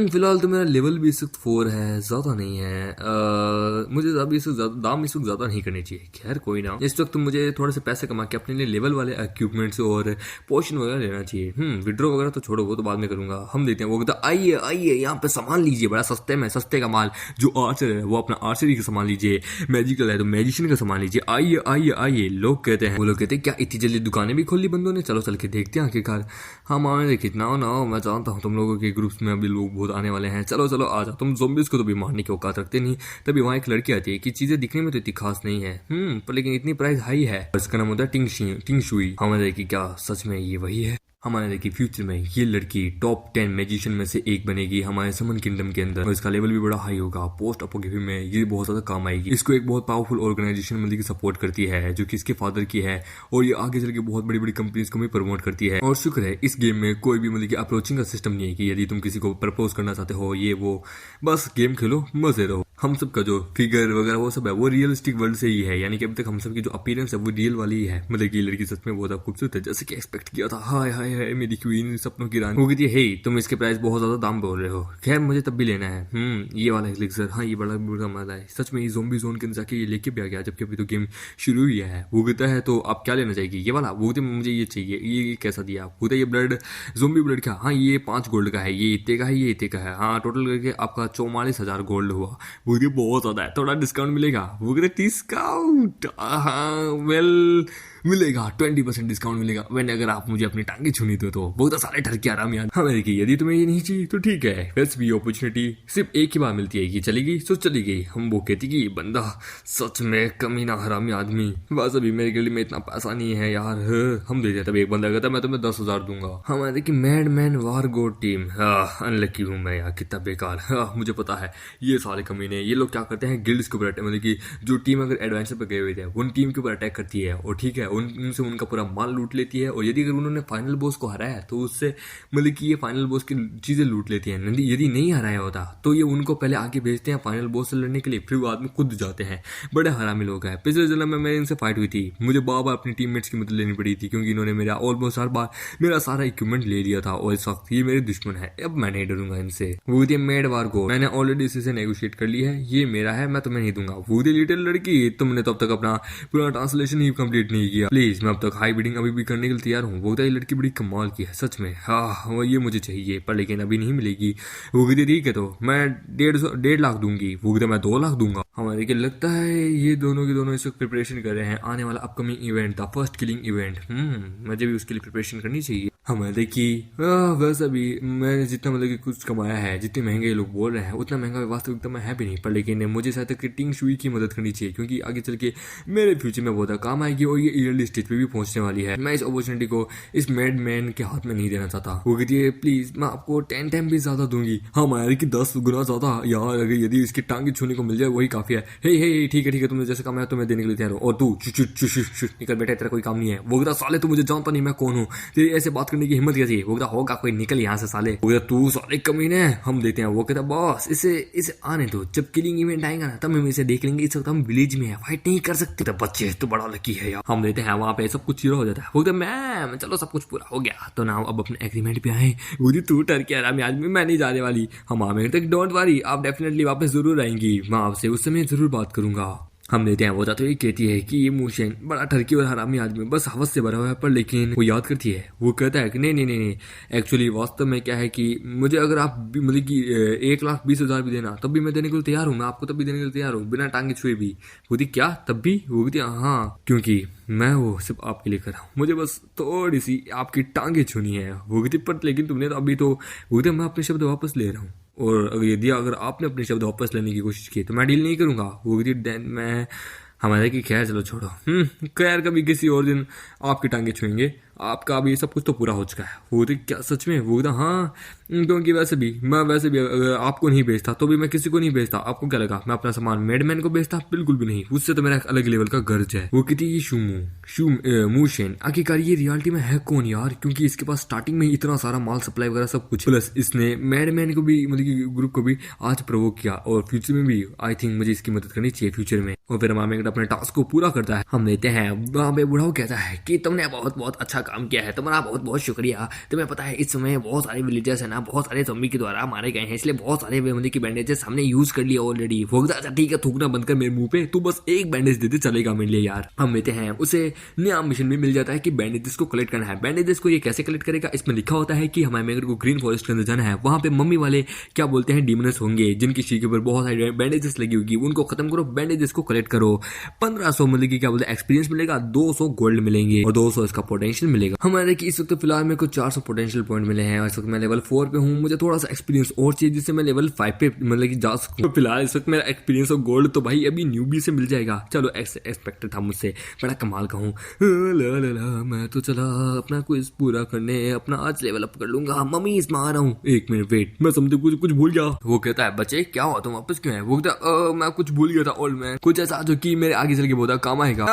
फिलहाल तो मेरा लेवल भी इस वक्त 4 है, ज्यादा नहीं है। मुझे दाम इस वक्त ज्यादा नहीं करनी चाहिए। खैर कोई ना, इस वक्त मुझे थोड़े से पैसे कमा के अपने लिए लेवल वाले इक्विपमेंट्स और पोशन वगैरह लेना चाहिए। विड्रॉ वगैरह तो छोड़ो, वो तो बाद में करूंगा। हम देते हैं, वो कहता आइए यहाँ पे सामान लीजिए, बड़ा सस्ते में सस्ते का माल। जो आर्चर है वो अपना आर्चरी का सामान लीजिए, मैजिकल है तो मैजिशियन का सामान लीजिए। आइए लोग कहते हैं। वो लोग कहते हैं क्या इतनी जल्दी दुकानें भी खोल ली बंदों ने? चलो चल के देखते हैं आखिरकार। हम आने कितना हो मैं जानता हूँ तुम लोगों के ग्रुप्स में अभी लोग बहुत आने वाले हैं। चलो आ जाओ, तुम ज़ॉम्बीज़ को तो भी मारने की औकात रखते नहीं। तभी वहाँ एक लड़की आती है कि चीजें दिखने में तो इतनी खास नहीं है, पर लेकिन इतनी प्राइस हाई है। इसका नाम होता है टिंग शुई। हमें देखिए क्या सच में ये वही है? हमारे देखिए फ्यूचर में ये लड़की टॉप 10 मैजिशियन में से एक बनेगी हमारे समन किंगडम के अंदर, और इसका लेवल भी बड़ा हाई होगा। पोस्ट अपोकेलिप्स में ये बहुत ज्यादा काम आएगी। इसको एक बहुत पावरफुल ऑर्गेनाइजेशन मतलब की सपोर्ट करती है, जो कि इसके फादर की है, और ये आगे चल के बहुत बड़ी बड़ी कंपनीज को भी प्रमोट करती है। और शुक्र है इस गेम में कोई भी मतलब की अप्रोचिंग का सिस्टम नहीं है कि यदि तुम किसी को प्रपोज करना चाहते हो ये वो, बस गेम खेलो मजे रहो। हम सब का जो फिगर वगैरह वो सब है वो रियलिस्टिक वर्ल्ड से ही है, यानी कि अभी तक हम सब की जो अपीयरेंस है वो रियल वाली ही है। मतलब कि लड़की सच में बहुत खूबसूरत है, जैसे कि एक्सपेक्ट किया था। हाय हाय है मेरी क्वीन, सपनों की रानी। वो कहती है हे तुम इसके प्राइस बहुत ज्यादा दाम बोल रहे हो, खैर मुझे तब भी लेना है। ये वाला एलिक्सर, हाँ ये बड़ा बुरा मजा है सच में, ये ज़ॉम्बी ज़ोन के अंदर जाके ये लेके भी आ गया जबकि अभी तो गेम शुरू ही है। वो कहता है तो आप क्या लेना चाहिए, ये वाला। वो कहते मुझे ये चाहिए। ये कैसा दिया। वो कहता है ये ब्लड, ज़ॉम्बी ब्लड का, हाँ ये 5 गोल्ड का है, ये इतने का है, ये इतने का है, हाँ टोटल करके आपका 44,000 गोल्ड हुआ। वो कहती बहुत ज्यादा है, थोड़ा डिस्काउंट मिलेगा। वो कहते डिस्काउंट, हाँ वेल मिलेगा 20% डिस्काउंट मिलेगा मैंने अगर आप मुझे अपनी टांगे छूनी तो बहुत सारे ठर के आराम यार। हमें देखिए यदि तुम्हें ये नहीं चाहिए तो ठीक है, वैसे भी अपॉर्चुनिटी सिर्फ एक ही बार मिलती है कि चलेगी तो चली गई। हम वो कहती कि बंदा सच में कमीना हरामी आदमी, बस अभी मेरे गिल्ड में इतना पैसा नहीं है यार। हम दे देते। एक बंदा कहता मैं तुम्हें 10,000 दूंगा। हमारे देखिए मैड मैन वार गोड टीम, अनलकी हूँ मैं यार, कितना बेकार। मुझे पता है ये सारे कमीने, ये लोग क्या करते हैं गिल्ड्स के ऊपर अटैक, मतलब कि जो टीम अगर एडवेंचर पर गए हुए थे उन टीम के ऊपर अटैक करती है और ठीक है उनसे उनका पूरा माल लूट लेती है। और यदि अगर उन्होंने फाइनल बॉस को हराया तो उससे मतलब कि ये फाइनल बॉस की चीजें लूट लेती हैं। यदि नहीं हराया होता तो ये उनको पहले आगे भेजते हैं फाइनल बॉस से लड़ने के लिए, फिर वो आदमी खुद जाते हैं। बड़े हरामी लोग हैं। पिछले जन्म में मेरे इनसे फाइट हुई थी, मुझे बार बार अपनी टीममेट्स की मदद लेनी पड़ी थी क्योंकि इन्होंने मेरा ऑलमोस्ट हर बार मेरा सारा इक्विपमेंट ले लिया था और इस वक्त ये मेरे दुश्मन है। अब मैं नहीं डरूंगा इनसे। वो थी मेड वार गो, मैंने ऑलरेडी इसी से नेगोशिएट कर ली है, ये मेरा है, मैं तुम्हें नहीं दूंगा। वो थी लिटिल लड़की, तुमने तो अब तक अपना पूरा ट्रांसलेशन ही कंप्लीट नहीं किया, प्लीज मैं अब तक हाई बिडिंग अभी भी करने के लिए तैयार हूँ। वो ये लड़की बड़ी कमाल की है सच में, हाँ वो ये मुझे चाहिए पर लेकिन अभी नहीं मिलेगी। वो कहती ठीक है तो मैं 1.5 लाख दूंगी। वो कहते मैं 2 लाख दूंगा। हमारे के लगता है ये दोनों के दोनों इस वक्त प्रिपरेशन कर रहे हैं आने वाला upcoming event, the first killing event. मुझे भी उसके लिए प्रिपरेशन करनी चाहिए। हमारे देखिए वैसे भी मैंने जितना मतलब कि कुछ कमाया है, जितने महंगे लोग बोल रहे हैं उतना महंगा वास्तविकता में है भी नहीं, पर लेकिन मुझे शायद तक टिंग शुई की मदद करनी चाहिए क्योंकि आगे चल के मेरे फ्यूचर में बहुत काम आएगी और ये ईयरली स्टेज पे भी पहुंचने वाली है। मैं इस अपॉर्चुनिटी को इस मैड मैन के हाथ में नहीं देना चाहता। वो कहती है प्लीज मैं आपको 10 टाइम भी ज्यादा दूंगी। हाँ मायर की 10 गुना ज्यादा यार, अगर यदि इसकी टांगे छूने को मिल जाए वही काफी है। हे ठीक है तुमने जैसे कहा तुम्हें देने के लिए तैयार हो। और तू निकल बेटा, तेरा कोई काम नहीं है। वो कहता साले तू मुझे जानता नहीं मैं कौन हूँ, तेरी ऐसे बात करने की हिम्मत कैसी? वो कहता होगा कोई, निकल यहाँ से साले। वो कहता तू साले कमीने, हम देते हैं। वो कहता बॉस इसे आने दो, जब किलिंग इवेंट आएगा ना तब हम इसे देख लेंगे, इस वक्त हम विलेज में है, फाइट नहीं कर सकते। तो बच्चे तो बड़ा लकी है यार, हम देते हैं वहाँ पे सब कुछ जीरो हो जाता है। वो कहता मैम चलो सब कुछ पूरा हो गया तो ना अब अपने एग्रीमेंट पे आए। मुझे तू डर के आराम आज में मैं नहीं जाने वाली। हम आमेर तक डोंट वरी, आप डेफिनेटली वापस जरूर आएंगी, मैं आपसे उस समय जरूर बात करूंगा। हम देते हैं। वो तो ये कहती है कि ये मूशन बड़ा ठरकी और हरामी आदमी, बस हवस से भरा हुआ है, पर लेकिन वो याद करती है। वो कहता है कि नहीं एक्चुअली वास्तव में क्या है कि मुझे अगर आप मतलब कि 1,20,000 भी देना तब भी मैं देने के लिए तैयार हूँ, मैं आपको तब भी देने के लिए तैयार हूँ बिना टांगे छुए भी। वो थी क्या तब भी? वो थी हाँ, क्योंकि मैं वो सिर्फ आपके लिए कर रहा हूँ, मुझे बस थोड़ी सी आपकी टांगे छूनी है। वो थी पर लेकिन तुमने तो अभी तो, वो थी मैं अपने शब्द वापस ले रहा हूँ और यदि अगर आपने अपने शब्द वापस लेने की कोशिश की तो मैं डील नहीं करूंगा। वो मैं हमारे की खैर चलो छोड़ो, खैर कभी किसी और दिन आपकी टांगे छुएंगे, आपका अभी सब कुछ तो पूरा हो चुका है। वो तो क्या सच में? वो तो हाँ, क्योंकि वैसे भी अगर आपको नहीं बेचता तो भी मैं किसी को नहीं बेचता। आपको क्या लगा मैं अपना सामान मेडमैन को बेचता? बिल्कुल भी नहीं, उससे तो मेरा एक अलग लेवल का गर्ज है। वो कहती ये मूशन आखिरकार ये रियलिटी में है कौन यार, क्योंकि इसके पास स्टार्टिंग में इतना सारा माल सप्लाई वगैरह सब कुछ, प्लस इसने मेडमैन को भी मतलब ग्रुप को भी आज प्रोवोक किया और फ्यूचर में भी आई थिंक मुझे इसकी मदद करनी चाहिए फ्यूचर में। और फिर हमारे अपने टास्क को पूरा करता है। हम लेते हैं वहाँ पे बूढ़ा कहता है कि तुमने बहुत अच्छा काम किया है, तुम्हारा बहुत शुक्रिया। तुम्हें पता है इस समय बहुत सारे विलेजर्स है ना, बहुत सारे ज़ॉम्बी के द्वारा मारे गए हैं, इसलिए बहुत सारे मतलब की बैंडेजेस हमने यूज कर लिया ऑलरेडी। वो अच्छा ठीक है थूकना बंद कर मेरे मुंह पे, तू बस एक बैंडेज दे दे चलेगा मेरे लिए यार। हम लेते हैं उसे नया मिशन भी मिल जाता है कि बैंडेजेस को कलेक्ट करना है। बैंडेजेस को ये कैसे कलेक्ट करेगा? इसमें लिखा होता है कि हमारे मेगर को ग्रीन फॉरेस्ट के अंदर जाना है, वहां पे मम्मी वाले क्या बोलते हैं डीमनस होंगे जिनकी शीट के ऊपर बहुत सारी बैंडेजेस लगी होगी, उनको खत्म करो, बैंडेजेस को कलेक्ट करो। 1500 मतलब की क्या बोलते हैं एक्सपीरियंस मिलेगा, 200 गोल्ड मिलेंगे और 200 इसका पोटेंशियल मिलेगा। हमारे कि इस वक्त फिलहाल मेरे को 400 पोटेंशियल पॉइंट मिले हैं और इस वक्त मैं लेवल 4 पे हूँ। मुझे थोड़ा सा एक्सपीरियंस और चाहिए जिससे मैं लेवल 5 पे मतलब कि जा सकूं। तो फिलहाल इस वक्त मेरा एक्सपीरियंस और गोल्ड तो भाई अभी न्यूबी से मिल जाएगा। चलो एक्सपेक्टेड था मुझसे, बड़ा कमाल का हूँ। मैं तो चला अपना क्विज पूरा करने, अपना आज लेवल अप कर लूंगा। मम्मी इसमें आ रहा हूँ, 1 मिनट वेट, मैं समझे कुछ भूल गया। वो कहता है बच्चे क्या हुआ तुम वापस क्यों है? वो कहता मैं कुछ भूल गया था ओल्ड मैन, कुछ ऐसा जो कि मेरे आगे चल के बहुत काम आएगा।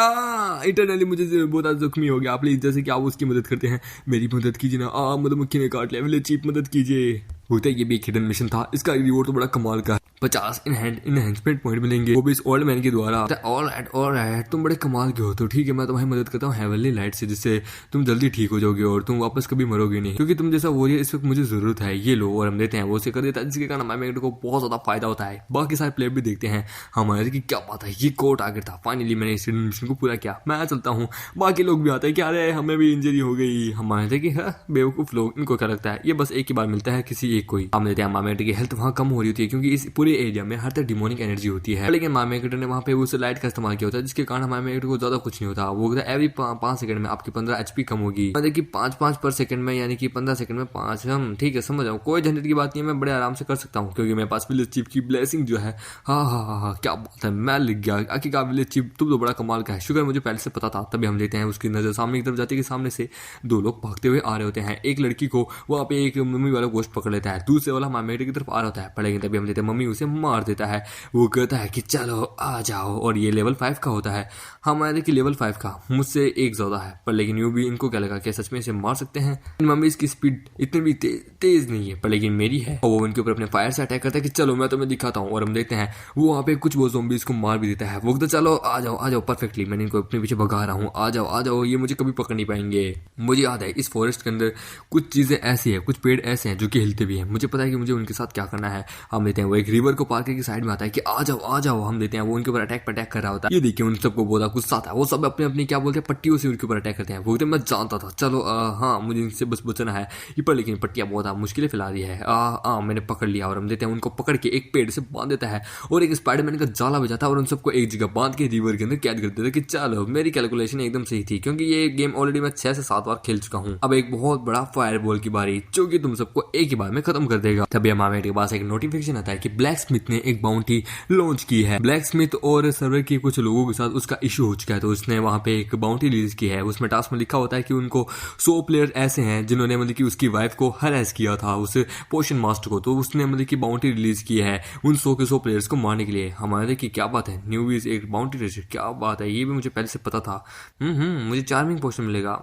इंटरनली मुझे बहुत जख्मी हो गया, प्लीज जैसे कि आप उसकी मदद करते हैं मेरी मदद कीजिए ना। मधुमक्खी ने काट लिया, मेरे चीप मदद कीजिए। होता है ये भी एक हिडन मिशन था। इसका रिवॉर्ड तो बड़ा कमाल का है, 50 इनहेंसमेंट पॉइंट मिलेंगे, वो भी इस ओल्ड मैन के द्वारा। ऑलराइट तुम बड़े कमाल के हो, तो ठीक है मैं तुम्हारी मदद करता हूँ हेवनली लाइट से, जिससे तुम जल्दी ठीक हो जाओगे और तुम वापस कभी मरोगे नहीं, क्योंकि तुम जैसा वॉरियर इस वक्त मुझे जरूरत है। ये लो, और हम देते हैं वो उसे कर देता है, जिसके कारण हमारे को बहुत ज्यादा फायदा होता है। बाकी सारे प्लेयर भी देखते हैं हमारे की क्या बात है, ये कोर्ट आगे था। फाइनली मैंने इस मिशन को पूरा किया, मैं चलता हूँ। बाकी लोग भी आते हैं कि अरे हमें भी इंजरी हो गई। हमारे कि बेवकूफ लोग, इनको क्या लगता है ये बस एक ही बार मिलता है किसी एक को ही। हम देते हैं मामेट की हेल्थ वहाँ कम हो रही होती है, क्योंकि इस पूरे एरिया में हर तरह डिमोनिक एनर्जी होती है। लेकिन मामेट ने वहाँ पे उस लाइट का इस्तेमाल किया होता है, जिसके कारण मामेट को ज्यादा कुछ नहीं होता। वो एवरी 5 सेकंड में आपकी 15 HP कम होगी, मतलब कि 5 पर सेकंड में, यानी कि 15 सेकंड में 5। हम ठीक है समझ जाओ, कोई झंझट की बात नहीं है, मैं बड़े आराम से कर सकता हूँ, क्योंकि मेरे पास विलेज चीफ की ब्लेसिंग जो है। हाँ क्या बात है, मैं लिख गया आखिर विलेज चीफ तुम तो बड़ा कमाल का है। शुक्र मुझे पहले से पता था। तभी हम लेते हैं उसकी नजर सामने की तरफ जाती है कि सामने से 2 लोग भागते हुए आ रहे होते हैं। एक लड़की को वहाँ पे एक मम्मी वाला गोश्त पकड़ लेता है, दूसरे वाला मामेटी की तरफ आ रहा होता है। पड़ेगी तभी हम लेते हैं, मम्मी उसे मार देता है। वो कहता है कि चलो आ जाओ, और ये लेवल 5 का होता है। हमारे की लेवल 5 का मुझसे एक ज्यादा है, पर लेकिन यूं भी इनको क्या लगा कि सच में इसे मार सकते हैं। मम्मी इसकी स्पीड इतनी भी तेज नहीं है, पर लेकिन मेरी है। और वो उनके ऊपर अपने फायर से अटैक करता है कि चलो मैं तुम्हें दिखाता हूँ। और हम देखते हैं वो वहाँ पे कुछ वो ज़ॉम्बीज़ को मार भी देता है। वो तो चलो आ जाओ परफेक्टली, मैंने इनको अपने पीछे भगा रहा हूँ, आ जाओ, ये मुझे कभी पकड़ नहीं पाएंगे। मुझे याद है इस फॉरेस्ट के अंदर कुछ चीजें ऐसी है, कुछ पेड़ ऐसे हैं जो कि हिलते भी हैं। मुझे पता है कि मुझे उनके साथ क्या करना है। हम देते हैं वो एक रिवर को पार करके साइड में आता है कि आ जाओ। हम देते हैं वो उनके ऊपर अटैक कर रहा होता है। ये देखिए उन सबको बहुत गुस्सा आता है, वो सब अपनी क्या बोलते हैं पट्टियों से उनके ऊपर अटैक करते हैं। वो मैं जानता था, चलो हाँ मुझे इनसे बस बचना है। ये पर लेकिन पट्टियां बहुत मुश्किलें फैला दी है। मैंने पकड़ लिया, और हम देते हैं उनको पकड़ के एक पेड़ से बांध देता है, और एक स्पाइडरमैन का जाला बजाता है, और उन सबको एक जगह बांध के रिवर के अंदर कैद कर देता है कि चलो मेरी कैलकुलेशन एकदम सही थी, क्योंकि ये गेम ऑलरेडी मैं 6 से 7 बार खेल चुका हूँ। अब एक बहुत बड़ा फायरबॉल की बारी, जो कि तुम सबको एक ही बार में खत्म कर देगा। तभी हमारे के पास एक नोटिफिकेशन आता है कि ब्लैक स्मिथ ने एक बाउंटी लॉन्च की है। ब्लैक स्मिथ और सर्वर के कुछ लोगों के साथ उसका इशू हो चुका है, तो उसने वहां पे एक बाउंटी रिलीज की है। उसमें टास्क में लिखा होता है कि उनको 100 प्लेयर ऐसे हैं जिन्होंने मतलब कि उसकी वाइफ को हरास किया था, उस पोशन मास्टर को, तो उसने मतलब कि बाउंटी रिलीज की है उन 100 के 100 प्लेयर्स को मारने के लिए। हमारे की क्या बात है, न्यूवीज एक बाउंटी रिलीज, क्या बात है, ये भी मुझे पहले से पता था। मुझे चार्मिंग पोशन मिलेगा,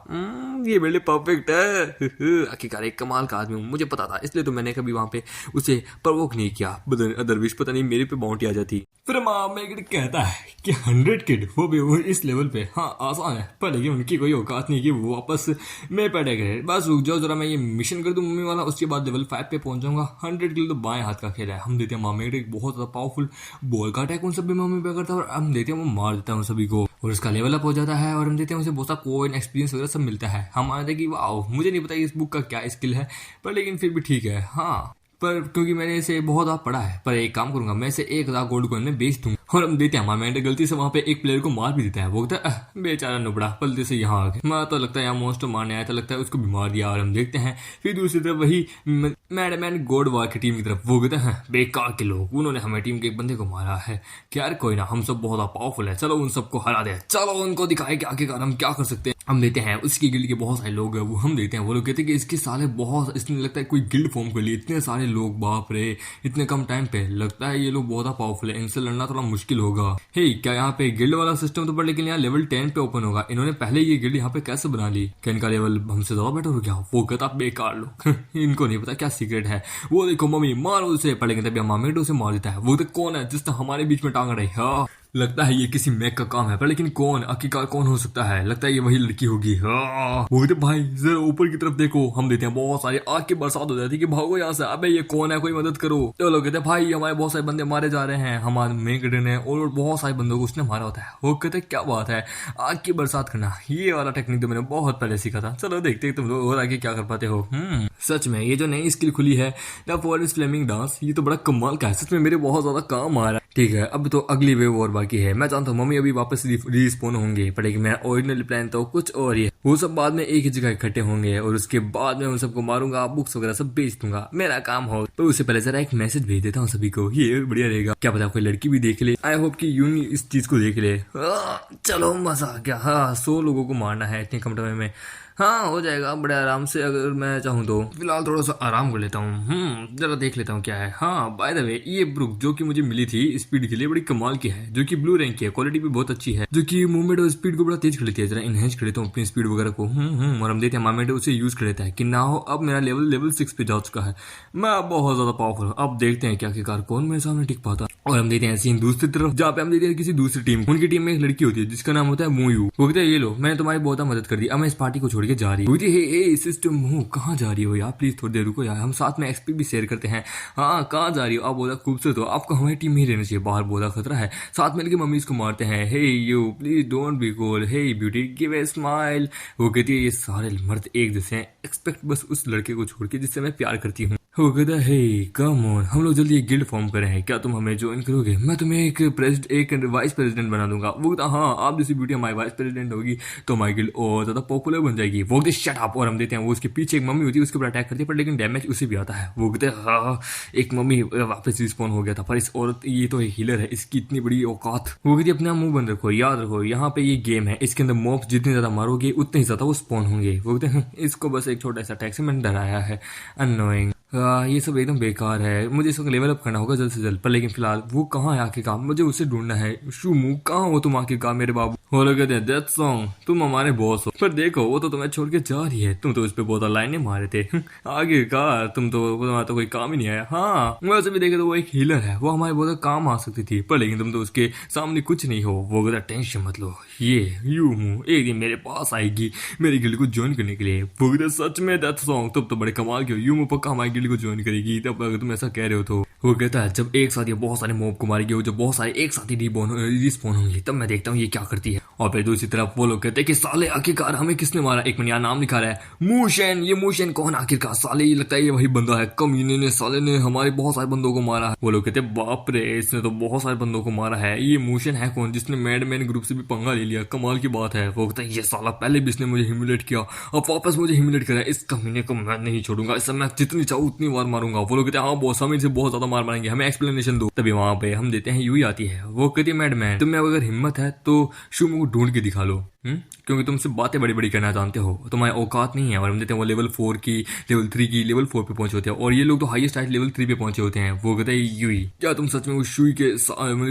ये मेरे लिए परफेक्ट है। आखिरकार एक कमाल का आदमी हूँ, मुझे पता था, इसलिए तो मैंने कभी वहां पे उसे प्रवोक नहीं किया। अदरवाइज पता नहीं मेरे पे बाउंटी आ जाती। फिर मैं कहता है कि 100 किड वो भी वो इस लेवल पे, हाँ आसान है, पर लेकिन उनकी कोई औकात नहीं कि वो वापस मेरे पे अटैक करे। बस रुक जाओ जरा, मैं ये मिशन कर दूं मम्मी वाला, उसके बाद लेवल 5 पे पहुंच जाऊंगा। 100 किल तो बाएं हाथ का खेल है। हम देते हैं मामेट एक बहुत ज्यादा पावरफुल बॉल का अटैक उन सभी मम्मी पे करता है, और हम देते हैं वो मार देता है उन सभी को, और उसका लेवल अप हो जाता है। और हम देते हैं उसे बहुत सा कोइन एक्सपीरियंस वगैरह सब मिलता है। हम आते कि वाओ, मुझे नहीं पता इस बुक का क्या स्किल है, पर लेकिन फिर भी ठीक है। हाँ पर क्योंकि मैंने इसे बहुत बार पढ़ा है, पर एक काम करूंगा, मैं इसे 1000 गोल्ड कॉइन में बेच दूंगा। और हम देते हैं हमारे गलती से वहां पे एक प्लेयर को मार भी देता है। वो कहता है बेचारा नुबड़ा पलते से यहाँ आ गया, मैं तो लगता है यहाँ मॉन्स्टर मारने आया था, लगता है उसको भी मार दिया। और हम देखते हैं फिर दूसरी तरफ वही मैडमैन गॉड वार की टीम की तरफ, वो कहते हैं बेकार के लोग, उन्होंने हमारी टीम के एक बंदे को मारा है। क्या यार कोई ना, हम सब बहुत पावरफुल है, चलो उन सबको हरा दे, चलो उनको दिखाए कि आखिरकार हम क्या कर सकते हैं। हम देते हैं उसकी गिल्ड के बहुत सारे लोग हैं, वो हम देते हैं वो लोग कहते हैं कि इसके साले बहुत, इसने लगता है कोई गिल्ड फॉर्म कर ली, इतने सारे लोग, बाप रे इतने कम टाइम पे, लगता है ये लोग बहुत पावरफुल है, इनसे लड़ना थोड़ा मुश्किल होगा। हे क्या यहाँ पे गिल्ड वाला सिस्टम तो पर लेकिन यहाँ लेवल 10 पे ओपन होगा, इन्होंने पहले ये गिल्ड यहाँ पे कैसे बना ली, क्या इनका लेवल हमसे ज्यादा बेटर हो गया। वो कहता बेकार लोग इनको नहीं पता क्या सीक्रेट है। वो देखो मम्मी मारो उसे, पर लेकिन तभी मामेट उसे मार देता है। वो तो कौन है जिसने हमारे बीच में टांग रही है, लगता है ये किसी मैक का काम है, पर लेकिन कौन, आखिरकार कौन हो सकता है, लगता है ये वही लड़की होगी। वो तो भाई जरा ऊपर की तरफ देखो, हम देते हैं बहुत सारी आग की बरसात हो जाती है कि भागो यहाँ से, अबे ये कौन है, कोई मदद करो। तो लोग कहते हैं भाई हमारे बहुत सारे बंदे मारे जा रहे हैं, हमारे मेगड ने और बहुत सारे बंदों को उसने मारा होता है। वो कहते क्या बात है, आग की बरसात करना, ये वाला टेक्निक तो मैंने बहुत पहले सीखा था, चलो देखते तुम लोग और आगे क्या कर पाते हो। सच में ये जो नई स्किल खुली है द फॉरेस्ट फ्लेमिंग डांस, ये तो बड़ा कमाल का है, सच में मेरे बहुत ज्यादा काम आ रहा है। ठीक है अब तो अगली वेव और बाकी है, मैं जानता हूँ मम्मी अभी वापस रिस्पॉन होंगे, पर लेकिन मेरा ओरिजिनल प्लान तो कुछ और ही है। वो सब बाद में एक ही जगह इकट्ठे होंगे, और उसके बाद में उन सबको मारूंगा, बुक्स वगैरह सब बेच दूंगा, मेरा काम हो। तो उससे पहले जरा एक मैसेज भेज देता हूँ सभी को, ये बढ़िया रहेगा, क्या पता कोई लड़की भी देख ले। आई होप कि यूनी इस चीज को देख ले। चलो मजा आ गया। हाँ 100 लोगों को मारना है इतने कम टाइम में, हाँ हो जाएगा बड़े आराम से, अगर मैं चाहूँ तो। फिलहाल थोड़ा सा आराम कर लेता हूँ, जरा देख लेता हूँ क्या है। हाँ बाय द वे ये ब्रुक जो कि मुझे मिली थी स्पीड के लिए बड़ी कमाल की है, जो कि ब्लू रैंक की है, क्वालिटी भी बहुत अच्छी है, जो कि मूवमेंट और स्पीड को बड़ा तेज कर लेती है। जरा इनहेंस कर लेता हूँ अपनी स्पीड वगैरह को और हम देते हैं मामेट उसे यूज कर लेता है कि ना हो अब मेरा लेवल 6 पे जा चुका है, मैं बहुत ज्यादा पावरफुल हूँ। अब देखते हैं क्या आखिरकार कौन मेरे सामने टिक पाता। और हम देते हैं सीन दूसरी तरफ, जहाँ पे हम देते हैं किसी दूसरी टीम, उनकी टीम में एक लड़की होती है जिसका नाम होता है मूयू। वो कहते हैं ये लो मैंने तुम्हारी बहुत मदद कर दी, अब मैं इस पार्टी को छोड़ के जा रही हूँ। हे सिस्टम हूँ, कहाँ जा रही हो यार, प्लीज थोड़ी देर रुको यार, हम साथ में एक्सपी भी शेयर करते हैं। हाँ कहाँ जा रही हो, आप बोला खूबसूरत हो, आपको हमारी टीम में ही रहना चाहिए, बाहर बोला खतरा है, साथ मिलकर मम्मी इसको मारते हैं। Hey you please don't be cold, hey beauty give a smile. वो कहती है ये सारे मर्द एक जैसे हैं, एक्सपेक्ट बस उस लड़के को छोड़ के जिससे मैं प्यार करती हूँ। वो कहता है हे कम ऑन, हम लोग जल्दी एक गिल्ड फॉर्म कर रहे हैं, क्या तुम हमें ज्वाइन करोगे, मैं तुम्हें एक वाइस प्रेसिडेंट बना दूंगा। वो कहता हाँ आप जैसी ब्यूटी हमारी वाइस प्रेसिडेंट होगी तो हमारी गिल्ड और ज्यादा पॉपुलर बन जाएगी। वो कहते शट अप, और हम देते हैं वो उसके पीछे एक मम्मी होती है उसके ऊपर अटैक करती है, पर लेकिन डैमेज उसे भी आता है। वो कहते हैं हाँ एक मम्मी वापस रिस्पॉन हो गया था, पर इस औरत ये तो एक हीलर है, इसकी इतनी बड़ी औकात। वो कहती है अपना मुंह बंद रखो, याद रखो यहाँ पे ये गेम है, इसके अंदर मॉब्स जितने ज्यादा मारोगे उतने ही ज्यादा वो स्पॉन होंगे। वो कहते हैं इसको बस एक छोटा सा अटैक से मैंने डराया है, अनोइंग। ये सब एकदम बेकार है, मुझे इसको लेवल अप करना होगा जल्द से जल्द, पर लेकिन फिलहाल वो कहाँ है आखिरकार, मुझे उसे ढूंढना है। शूमू कहाँ हो तुम आखिरकार मेरे बाबू। वो लोग कहते हैं दैट सॉन्ग तुम हमारे बॉस हो, पर देखो वो तो तुम्हें छोड़ के जा रही है, तुम तो उस पर बहुत लाइनें मारे थे आखिरकार तुम्हारा तो कोई काम ही नहीं आया। हाँ वैसे भी देखे तो वो एक हीलर है, वो हमारे बहुत काम आ सकती थी, पर लेकिन तुम तो उसके सामने कुछ नहीं हो। वो कहता टेंशन मत लो, ये यू हूँ एक दिन मेरे पास आएगी मेरी गिल्ड को ज्वाइन करने के लिए। वो कहता सच में दैट सॉन्ग तुम तो बड़े कमाल के हो, यू पक्का हमारी गिल्ड को ज्वाइन करेगी, तब अगर तुम ऐसा कह रहे हो तो। वो कहता है जब एक साथ ये बहुत सारे मॉब को मारेगी, जब बहुत सारे एक साथ ही रिस्पॉन होंगे तब मैं देखता हूँ ये क्या करती है। और फिर दूसरी तरफ वो लोग कहते हैं कि साले आखिरकार हमें किसने मारा, एक मिनट नाम लिखा रहा है मूशन, ये मूशन कौन आखिरकार, साले ये लगता है ये वही बंदा है, कमीने ने साले ने हमारे बहुत सारे बंदों को मारा है। वो लोग कहते हैं बाप रे इसने तो बहुत सारे बंदों को मारा है, ये मूशन है कौन जिसने मैडमैन ग्रुप से भी पंगा ले लिया, कमाल की बात है। वो कहता है ये साला पहले भी इसने मुझे ह्यूमिलेट किया और वापस मुझे ह्यूमिलेट करा, इस कमीने को मैं नहीं छोड़ूंगा, इससे मैं जितनी चाहूँ उतनी बार मारूंगा। वो लोग कहते हैं हाँ बॉस हम इसे बहुत ज्यादा मार मारेंगे, हमें एक्सप्लेनेशन दो। तभी वहां पे हम देते हैं यूई आती है, वो कहती है मैडमैन तुम्हें अगर हिम्मत है तो शूमू को ढूंढ के दिखा लो, क्योंकि तुम सिर्फ बातें बड़ी बड़ी करना जानते हो, तुम्हारी औकात नहीं है। और हम देते हैं वो लेवल 4 की लेवल 3 की लेवल 4 पे पहुंचे होते हैं, और ये लोग तो हाईएस्ट हाइट लेवल 3 पे पहुंचे होते हैं। वो कहते हैं यूई क्या तुम सच में उस शूई के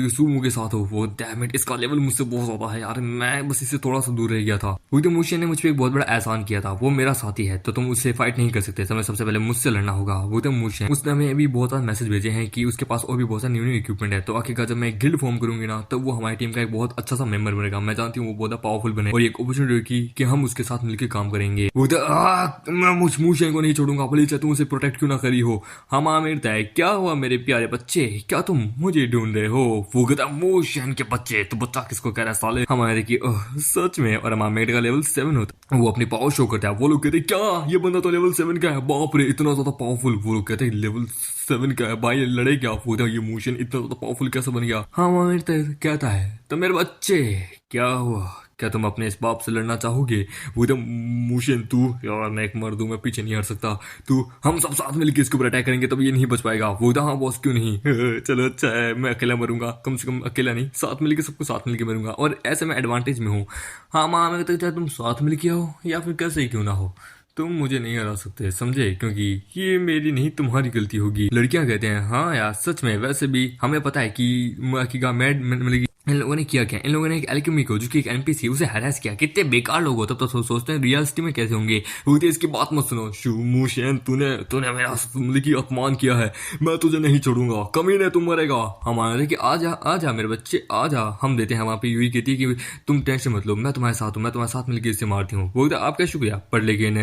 सूमू के साथ हो। वो डैम इट इसका लेवल मुझसे बहुत ज्यादा है यार, मैं बस इससे थोड़ा सा दूर रह गया था। वो तो मूशन ने मुझ पर एक बहुत बड़ा एहसान किया था, वो मेरा साथी है तो तुम उससे फाइट नहीं कर सकते, तुम्हें सबसे पहले मुझसे लड़ना होगा। वो तो मूशन उसने हमें अभी बहुत सारे मैसेज भेजे हैं कि उसके पास और भी बहुत सारे न्यू इक्विपमेंट है, तो आखिरकार जब मैं गिल्ड फॉर्म करूंगी ना तब वो हमारी टीम का एक बहुत अच्छा सा मेंबर बनेगा। मैं जानती हूँ वो बहुत पावरफुल बने और एक अपॉर्चुनिटी कि हम उसके साथ मिलकर काम करेंगे। वो मैं मूशन को नहीं छोड़ूंगा, प्लीज तुम उसे प्रोटेक्ट क्यों ना करी हो। हम आमिर है क्या हुआ मेरे प्यारे बच्चे, क्या तुम मुझे ढूंढ रहे हो। वो कहता मूशन के बच्चे, तो बच्चा किसको कह रहा है साले, हमारे की सच में। और हमारे का लेवल 7 होता है, वो अपनी पावर शो करता है। वो लोग कहते हैं क्या ये बंदा तो लेवल 7 का है, बाप रे इतना ज्यादा पावरफुल। वो लोग कहते हैं लेवल 7 का है भाई, लड़े क्या। वो ये मूशन इतना ज्यादा पावरफुल कैसे बन गया। हाँ आमिर कहता है तो मेरे बच्चे क्या हुआ, क्या तुम अपने इस बाप से लड़ना चाहोगे। वो तो मूशन तू यार मैं एक मर्द हूं, मैं पीछे नहीं हट सकता, तू हम सब साथ मिलकर इसके ऊपर अटैक करेंगे तब ये नहीं बच पाएगा। वो तो हाँ बॉस क्यों नहीं चलो अच्छा है, मैं अकेला मरूंगा, कम से कम अकेला नहीं साथ मिलकर सबको साथ मिलकर मरूंगा, और ऐसे मैं एडवांटेज में हूँ। हाँ माँ मैं तो चाहे तुम साथ मिलकर हो या फिर कैसे ही क्यों ना हो, तुम मुझे नहीं हरा सकते समझे, क्योंकि ये मेरी नहीं तुम्हारी गलती होगी। लड़कियां कहते हैं हाँ यार सच में, वैसे भी हमें पता है कि इन लोगों ने किया क्या, इन लोगों ने एक एल्केमी को जो कि एक एनपीसी उसे हरास किया। कितने बेकार लोग हो, तब तो सोचते हैं रियलिटी में कैसे होंगे। वो इसकी बात मत सुनो मूशन, तूने मेरा की अपमान किया है, मैं तुझे नहीं छोड़ूंगा, कमीने तुम मरेगा। हमारे कि आजा मेरे बच्चे आजा। हम देते हैं वहां पे यूई कहती है कि तुम टेंशन मत लो, मैं तुम्हारे साथ हूँ, मैं तुम्हारे साथ मिलकर इससे मारती हूँ। वो आपका शुक्रिया, पर लेकिन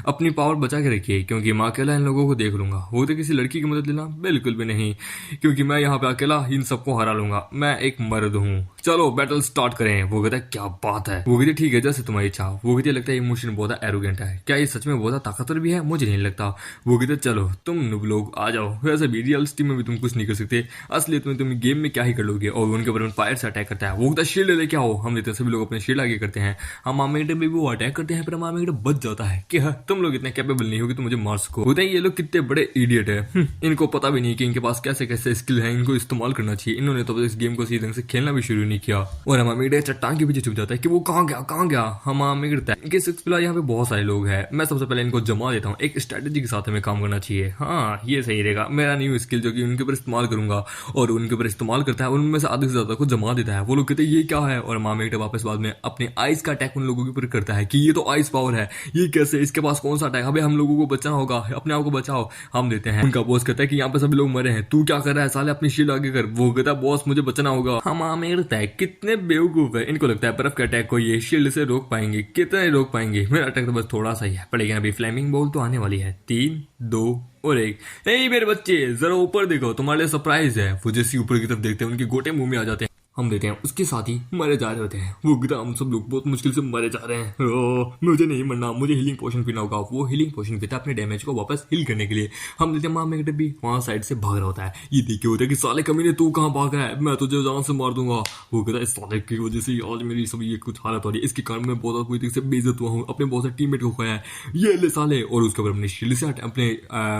अपनी पावर बचा के रखिए, क्योंकि मैं अकेला इन लोगों को देख लूंगा। वो तो किसी लड़की की मदद लेना बिल्कुल भी नहीं, क्योंकि मैं यहाँ पे अकेला इन सबको हरा लूंगा, मैं एक मर्द हूँ। चलो बैटल स्टार्ट करें। वो कहता है क्या बात है। वो कहती ठीक है जैसे तुम्हारी इच्छा। वो कहती लगता है ये मूशन बहुत एरोगेंट है, क्या ये सच में बहुत ताकतवर भी है, मुझे नहीं लगता। वो कहते चलो तुम नुब लोग आ जाओ, वैसे भी रियलिटी में भी तुम कुछ नहीं कर सकते, असलियत में तुम गेम में क्या ही कर लोगे। और उनके ऊपर फायर से अटैक करता है। वो कहता शील्ड लेके आओ। हम लेते हैं सभी लोग अपने शील्ड आगे करते हैं। हम मामेगडे में भी वो अटैक करते हैं, पर मामेगडे बच जाता है कि तुम लोग इतने कैपेबल नहीं हो कि तुम मुझे मार सको। होता है ये लोग कितने बड़े इडियट है, इनको पता भी नहीं कि इनके पास कैसे कैसे स्किल है, इनको इस्तेमाल करना चाहिए। इन्होंने तो इस गेम को सही ढंग से खेलना भी भी शुरू नहीं किया और हमामीगडे चट्टान के पीछे छुप जाता है कि वो कहाँ गया। हमामीगडे इनके सिक्स फिलहाल यहाँ पे बहुत सारे लोग हैं, मैं सबसे पहले इनको जमा देता हूँ, एक स्ट्रेटेजी के साथ हमें काम करना चाहिए। हाँ ये सही रहेगा, मेरा न्यू स्किल जो कि उनके ऊपर इस्तेमाल करूंगा और उनके ऊपर इस्तेमाल करता है, उनमें से आधे से ज्यादा को जमा देता है। वो लोग कहते हैं ये क्या है, और हमामीगडे वापस बाद में अपने आइस का अटैक उन लोगों के ऊपर करता है कि ये तो आइस पावर है, ये कैसे, इसके पास कौन सा अटैक, अबे हम लोगों को बचाना होगा, अपने आप को बचाओ। हम देते हैं, उनका बॉस कहता है कि यहाँ पे सभी लोग मरे हैं, तू क्या कर रहा है साले, अपनी शील्ड आगे कर। वो कहता है बॉस मुझे बचना होगा। हम अटैक कितने बेवकूफ है, इनको लगता है बर्फ के अटैक को ये शील्ड से रोक पाएंगे, कितने रोक पाएंगे, मेरा अटैक तो बस थोड़ा सा ही है, पर लेकिन अभी फ्लेमिंग बॉल तो आने वाली है। 3 2 और 1। मेरे बच्चे जरा ऊपर देखो, तुम्हारे लिए सरप्राइज है। वो जैसे ऊपर की तरफ देखते हैं उनके गोटे मुंह में आ जाते हैं। हम देते हैं उसके साथ ही मरे जा रहे होते हैं। वो कहता हम सब लोग बहुत मुश्किल से मरे जा रहे हैं, मुझे नहीं मरना, मुझे हीलिंग पोशन पीना होगा। वो हीलिंग पोशन पीता है अपने डैमेज को वापस हील करने के लिए। हम देते हैं मामेगडे भी वहां साइड से भाग रहा होता है। ये देख के होता है कि साले कमीने तू कहाँ भाग रहा है, मैं तुझे जान से मार दूंगा। वो कहता है इस साले की वजह से आज मेरी सब ये कुछ हालत हो रही है, इसके कारण मैं बहुत बुरी तरीके से बेइज्जत हुआ हूँ, अपने बहुत सारे टीममेट को खोया है, ये ले साले। और उसके ऊपर अपने शील्ड से अपने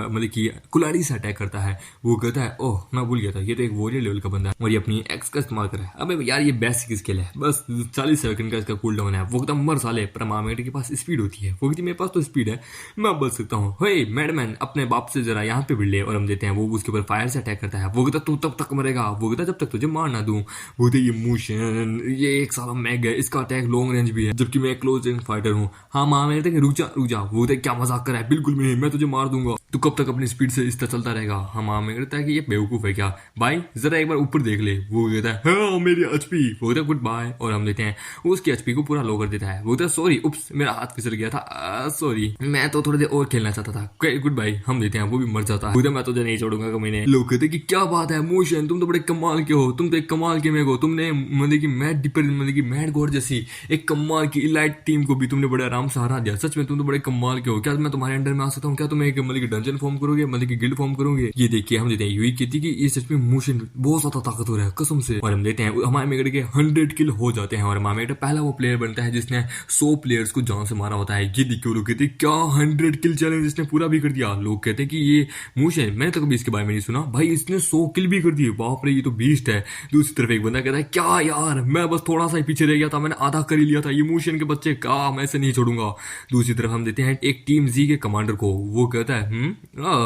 मतलब की कुल्हाड़ी से अटैक करता है। वो कहता है ओह मैं भूल गया था, ये तो एक वॉरियर लेवल का बंदा है और ये अपनी एक्स का इस्तेमाल कर रहा है। अबे यार ये बेसिक स्किल है, बस 40 सेकंड का इसका कूल डाउन है। वो एकदम मर साले, पर मामेगडे के पास स्पीड होती है। वो कहती मेरे पास तो स्पीड है, मैं बच सकता हूँ। हे मैडमैन अपने बाप से जरा यहाँ पे भिड़ ले। और हम देते हैं वो उसके ऊपर फायर से अटैक करता है। वो कहता तू तब तक मरेगा, वो कहता जब तक तुझे मार ना दूं। वो कहते ये मोशन, ये एक साला मैग है, इसका अटैक लॉन्ग रेंज भी है, जबकि मैं क्लोज रेंज फाइटर हूँ। हाँ मामेगडे रुक जा। वो कहते क्या मजाक कर रहा है, बिल्कुल भी नहीं, मैं तुझे मार दूंगा, तू कब तक अपनी स्पीड से इस तरह चलता रहेगा। हम मामेगडे है कि ये बेवकूफ है क्या भाई, जरा एक बार ऊपर देख ले। वो कहता है हाँ मेरी एचपी। वो कहता है गुड बाय। और हम देते हैं उसकी एचपी को पूरा लो कर देता है। वो कहता है सॉरी, उप्स मेरा हाथ फिसल गया था, सॉरी, मैं तो थोड़ी देर और खेलना चाहता था, गुड बाय। हम देते हैं वो भी मर जाता है। मैं तुझे नहीं छोड़ूंगा कमीने। लोग कहते कि क्या बात है मोशन, तुम तो बड़े कमाल के हो, तुम तो एक कमाल के मेग हो, तुमने मतलब की मैड डिपर मतलब की मैड गॉड जैसी एक कमाल की इलाइट टीम को भी तुमने बड़े आराम से हरा दिया, सच में तुम तो बड़े कमाल के हो, क्या मैं तुम्हारे अंडर में आ सकता हूँ, क्या तुम एक मतलब की डंजन फॉर्म करोगे, मतलब की गिल्ड फॉर्म करोगे। ये देखिए हम देते हैं यूई कहती कि ये सच में मोशन बहुत ज्यादा ताकतवर है कसम से। और हम देते हैं हमारे मेगडे के 100 किल हो जाते हैं और मामेगडे पहला वो प्लेयर बनता है जिसने 100 प्लेयर्स को जान से मारा होता है। ये देखिए लोग कहते क्या 100 किल चैलेंज इसने पूरा भी कर दिया। लोग कहते हैं कि ये मोशन, मैंने तो कभी इसके बारे में नहीं सुना भाई, इसने 100 किल भी कर दिए, बाप रे ये तो बीस्ट है। दूसरी तरफ एक बंदा कहता है क्या यार मैं बस थोड़ा सा ही पीछे रह गया था, मैंने आधा कर ही लिया था, ये मोशन के बच्चे का मैं ऐसे नहीं छोड़ूंगा। दूसरी तरफ हम देते हैं एक टीम जी के कमांडर को। वो कहता है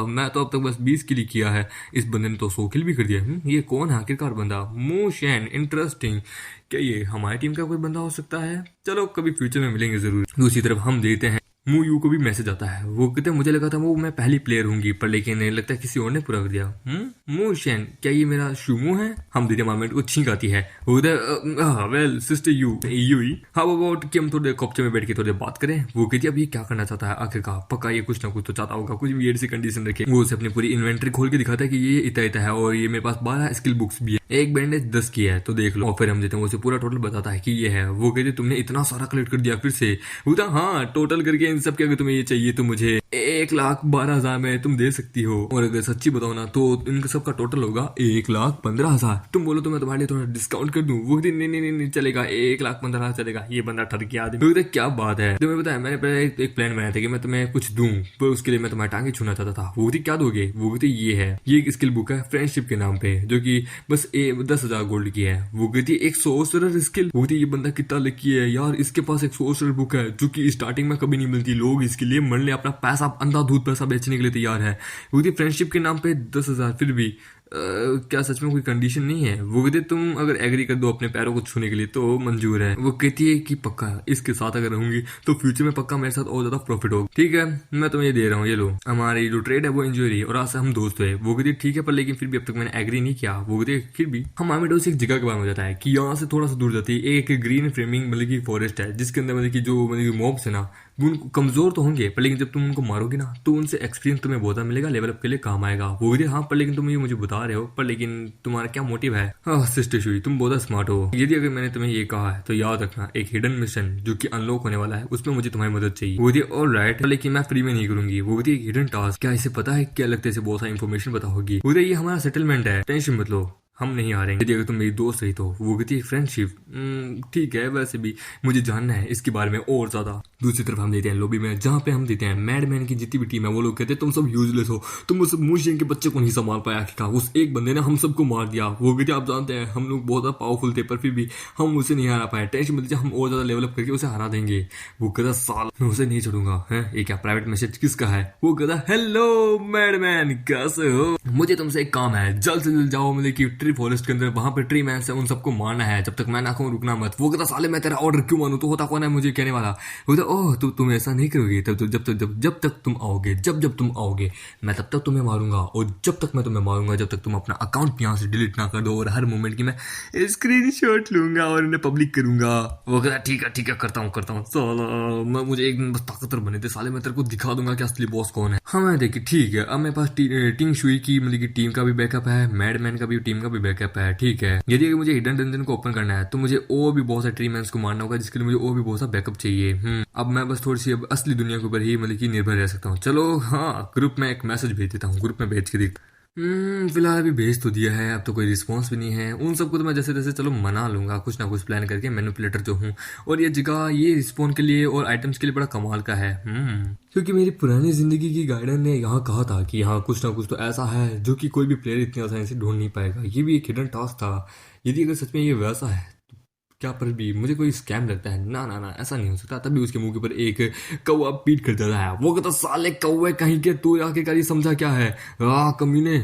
मैं तो अब तक बस 20 किल किया है, इस बंदे ने तो 100 किल भी कर दिया। ये कौन है आखिरकार बंदा, मोशन इंटरेस्टिंग, क्या ये हमारी टीम का कोई बंदा हो सकता है, चलो कभी फ्यूचर में मिलेंगे जरूर। दूसरी तरफ हम देते हैं मू यू को भी मैसेज आता है। वो कहते हैं मुझे लगा था वो मैं पहली प्लेयर होंगी, पर लेकिन नहीं लगता किसी और ने पूरा कर दिया। मू शेन, क्या ये मेरा शुमू है। हम देते मामेगडे को छींक आती है। वो well sister you he how about कि हम थोड़े कॉप्चे में बैठ के थोड़ी बात करें। वो कहती है अब ये क्या करना चाहता है आखिरकार, पक्का ये कुछ ना कुछ तो चाहता होगा, कुछ वियर्ड सी कंडीशन रखे। वो उसे अपनी पूरी इन्वेंटरी खोल के दिखाता है कि ये इतना है और ये मेरे पास 12 स्किल बुक्स भी है, एक बैंडेज 10 की है, तो देख लो। और फिर हम देते हैं उसे पूरा टोटल बताता है कि ये है। वो कहते तुमने इतना सारा कलेक्ट कर दिया फिर से। वो हाँ टोटल करके इन सब के अगर तुम्हें ये चाहिए तो मुझे 1,12,000 में तुम दे सकती हो, और अगर सच्ची बताओ ना तो इनका सबका टोटल होगा 1,15,000। तुम बोलो तो मैं तुम्हारे लिए थोड़ा डिस्काउंट कर दूं। वो नहीं नहीं नहीं चलेगा, 1,15,000 चलेगा। ये बंदा ठर गया आदमी, क्या बात है। तुम्हें पता है मैंने पहले एक प्लान बनाया था कि मैं तुम्हें कुछ दूं, पर उसके लिए मैं तुम्हारी टांगे छूना चाहता था। वो क्या दोगे। वो ये है, ये एक स्किल बुक है फ्रेंडशिप के नाम पे, जो कि बस 10,000 गोल्ड की है। वो कहती 100 स्किल। वो ये बंदा कितना लकी है यार, इसके पास 100 बुक है जो कि स्टार्टिंग में कभी नहीं मिलती। लोग इसके लिए मरने अपना पैसा अंधाधुंध पैसा बेचने के लिए तैयार है। वो फ्रेंडशिप के नाम पे 10,000, फिर भी क्या सच में कोई कंडीशन नहीं है। वो कहते तुम अगर एग्री कर दो अपने पैरों को छूने के लिए तो मंजूर है। वो कहती है कि पक्का इसके साथ अगर रहूंगी तो फ्यूचर में पक्का मेरे साथ और ज्यादा प्रॉफिट होगा। ठीक है मैं तुम्हें ये दे रहा हूँ, ये लो, हमारी जो ट्रेड है वो एंजॉय रही और आज से हम दोस्त हुए। वो कहती ठीक है, पर लेकिन फिर भी अब तक मैंने एग्री नहीं किया। वो कहती फिर भी हम मामेगडे से एक जगह के बारे में हो जाता है कि यहाँ से थोड़ा सा दूर जाती है एक ग्रीन फ्रेमिंग मतलब की फॉरेस्ट है, जिसके अंदर मतलब की जो मतलब मॉब्स है ना वो कमजोर तो होंगे, पर लेकिन जब तुम उनको मारोगे ना तो उनसे एक्सपीरियंस तुम्हें बहुत मिलेगा, लेवल अप के लिए काम आएगा। वो भी हाँ, पर लेकिन तुम ये मुझे बता रहे हो, पर लेकिन तुम्हारा क्या मोटिव है। सिस्टर शुई तुम बहुत स्मार्ट हो, यदि अगर मैंने तुम्हें ये कहा है तो याद रखना एक हिडन मिशन जो कि अनलॉक होने वाला है उसमें मुझे तुम्हारी मदद चाहिए। वो ऑल राइट, लेकिन मैं फ्री में नहीं करूंगी। वो एक हिडन टास्क, क्या इसे पता है क्या लगता है, इसे बहुत सारी इन्फॉर्मेशन पता होगी। वो ये हमारा सेटलमेंट है, टेंशन मत लो, हम नहीं हारेंगे यदि अगर तुम मेरी दोस्त रही तो। वो कहती है फ्रेंडशिप, ठीक है, वैसे भी मुझे जानना है इसके बारे में और ज्यादा। दूसरी तरफ हम देते हैं लॉबी में, जहाँ पे हम देते हैं मैडमैन की जितनी भी टीम है वो लोग कहते हैं तुम सब यूजलेस हो, तुम उस मूशियन के बच्चे को नहीं संभाल पाया आखिरकार, उस एक बंदे ने हम सबको मार दिया। वो कहते आप जानते हैं हम लोग बहुत ज्यादा पावरफुल थे पर फिर भी हम उसे नहीं हरा पाए, टेंशन मत लीजिए हम और ज्यादा डेवलप करके उसे हरा देंगे। वो कहता साल मैं उसे नहीं छोड़ूंगा है। ये क्या प्राइवेट मैसेज किसका है? वो कहता हेलो मैडमैन कैसे हो, मुझे तुमसे एक काम है, जल्द से जल्द जाओ मतलब कि ट्री फॉरेस्ट के अंदर, वहां पे ट्री मैन से उन सबको मारना है, जब तक मैं ना कहूं रुकना मत। वो कहता साले मैं तेरा ऑर्डर क्यों मानूं, तो होता कौन है मुझे कहने वाला। वो कहता ओह तुम ऐसा नहीं करोगे, तब जब तक तुम आओगे, जब तुम आओगे मैं तब तक तुम्हें मारूंगा, और जब तक मैं तुम्हें मारूंगा जब तक तुम अपना अकाउंट यहाँ से डिलीट ना कर दो, और हर मोमेंट की मैं स्क्रीनशॉट लूंगा और उन्हें पब्लिक करूंगा। वो कहता ठीक है करता हूँ साला मैं मुझे एक दिन बस ताकतवर बने थे साले, मैं तेरे को दिखा दूंगा कि असली बॉस कौन है। हाँ मैं देखी ठीक है, अब मेरे पास टिंग शुई की मतलब की टीम का भी बैकअप है, मैडमैन का भी टीम का भी बैकअप है, ठीक है। यदि अगर मुझे हिडन डंजन को ओपन करना है तो मुझे और भी बहुत सारे ट्री मैंस को मारना होगा, जिसके लिए मुझे और भी बहुत सा बैकअप चाहिए। अब मैं बस थोड़ी सी अब असली दुनिया के ऊपर ही मतलब की निर्भर रह सकता हूँ। चलो हाँ ग्रुप में एक मैसेज भेज देता हूँ, ग्रुप में भेज के देख। फिलहाल अभी भेज तो दिया है, अब तो कोई रिस्पॉन्स भी नहीं है। उन सबको तो मैं जैसे तैसे चलो मना लूंगा कुछ ना कुछ प्लान करके, मैनिपुलेटर जो हूँ। और ये जगह ये रिस्पॉन्स के लिए और आइटम्स के लिए बड़ा कमाल का है, क्योंकि मेरी पुरानी जिंदगी की गाइडर ने यहाँ कहा था कि यहाँ कुछ ना कुछ तो ऐसा है जो कि कोई भी प्लेयर इतनी आसानी से ढूंढ नहीं पाएगा। ये भी एक हिडन टास्क था, यदि अगर सच में ये वैसा है क्या पर भी मुझे कोई स्कैम लगता है। ना ऐसा नहीं हो सकता। तभी उसके मुंह के ऊपर एक कौवा पीट कर जाता है। वो कहता साले कौवे कहीं के, तू आखिरकार ये समझा क्या है कमीने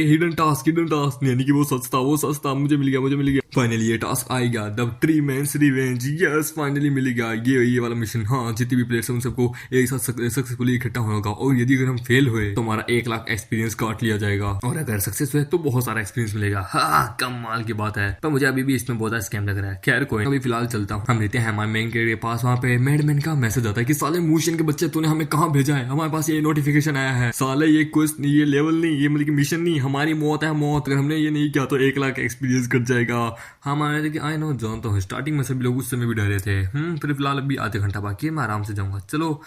हिडन टास्क यानी कि वो सस्ता मुझे मिल गया। फाइनली ये टास्क आएगा, the tree man's revenge. Yes finally मिलेगा ये वाला मिशन। हाँ जितने भी प्लेयर्स हैं उन सबको एक साथ सक्सेसफुली इकट्ठा होगा, और यदि अगर हम फेल हुए तो हमारा 1 लाख एक्सपीरियंस काट लिया जाएगा, और अगर सक्सेस हुए तो बहुत सारा एक्सपीरियंस मिलेगा। हाँ कमाल की बात है, पर मुझे अभी भी इसमें बहुत स्कैम लग रहा है। खैर कोई अभी फिलहाल चलता हूँ। हम लेते हैं हमारे मेन कैरेक्टर के पास, वहाँ पे मैडमैन का मैसेज आता है कि साले मूशियन के बच्चे तूने हमें कहाँ भेजा है, हमारे पास ये नोटिफिकेशन आया है साले, ये क्वेश्चन ये लेवल नहीं, ये मतलब मिशन नहीं, हमारी मौत है मौत, अगर हमने ये नहीं किया तो 1 लाख एक्सपीरियंस कट जाएगा। हम आने थे कि आई नो जानता हूँ, स्टार्टिंग में सभी लोग उस समय भी डरे थे। फिर फिलहाल अभी आधे घंटा बाकी है, मैं आराम से जाऊंगा। चलो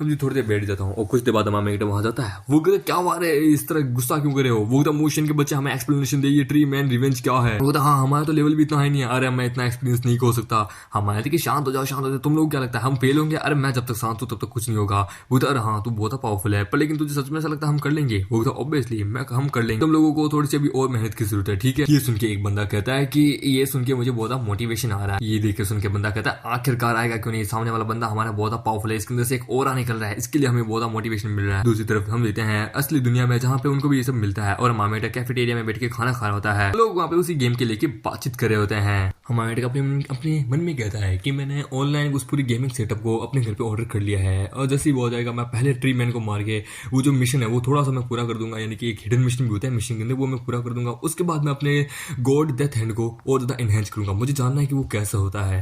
अब जी थोड़ी देर बैठ जाता हूँ, और कुछ देर बाद हमारा एकदम वहां जाता है। वो कहते क्या बात है, इस तरह गुस्सा क्यों करे हो। वो कहता मोशन के बच्चे हमें एक्सप्लेनेशन दे, ये ट्री मैन रिवेंज क्या है। वो कहता हाँ हमारा तो लेवल भी इतना हाई नहीं है, अरे मैं इतना एक्सपीरियंस नहीं हो सकता। हमारे थे कि शांत हो जाओ, तुम लोग क्या लगता है हम फेल होंगे। अरे मैं जब तक शांत हूँ तब तक कुछ नहीं होगा। वो कहता अरे हाँ तू बहुत पावरफुल है, पर लेकिन तुझे सच में ऐसा लगता है हम कर लेंगे। वो कहता ऑब्वियसली हम कर लेंगे, तुम लोगों को थोड़ी सी अभी और मेहनत की जरूरत है, ठीक है। ये सुन के एक बंदा कहता है कि ये सुन के मुझे बहुत मोटिवेशन आ रहा है। ये देख के सुन के बंदा कहता है आखिरकार आएगा क्यों नहीं, सामने वाला बंदा हमारा बहुत पावरफुल है, इसके अंदर से एक और निकल रहा है, इसके लिए हमें बहुत मोटिवेशन मिल रहा है। दूसरी तरफ हम लेते हैं असली दुनिया में, जहाँ पे उनको भी ये सब मिलता है, और हमारा कैफेटेरिया में बैठ के खाना खा रहा होता है। लोग वहाँ पे उसी गेम के लेके बातचीत कर रहे होते हैं। हमारा अपने मन में कहता है कि मैंने ऑनलाइन उस पूरी गेमिंग सेटअप को अपने घर पे ऑर्डर कर लिया है, और जैसे ही वो हो जाएगा मैं पहले ट्री मैन को मार के वो जो मिशन है वो थोड़ा सा मैं पूरा कर दूंगा, यानी कि एक हिडन मिशन भी होता है मिशन के अंदर, वो मैं पूरा कर दूंगा। उसके बाद मैं अपने गॉड डेथ हैंड को और ज्यादा एनहेंस करूंगा। मुझे जानना है कि वो कैसा होता है।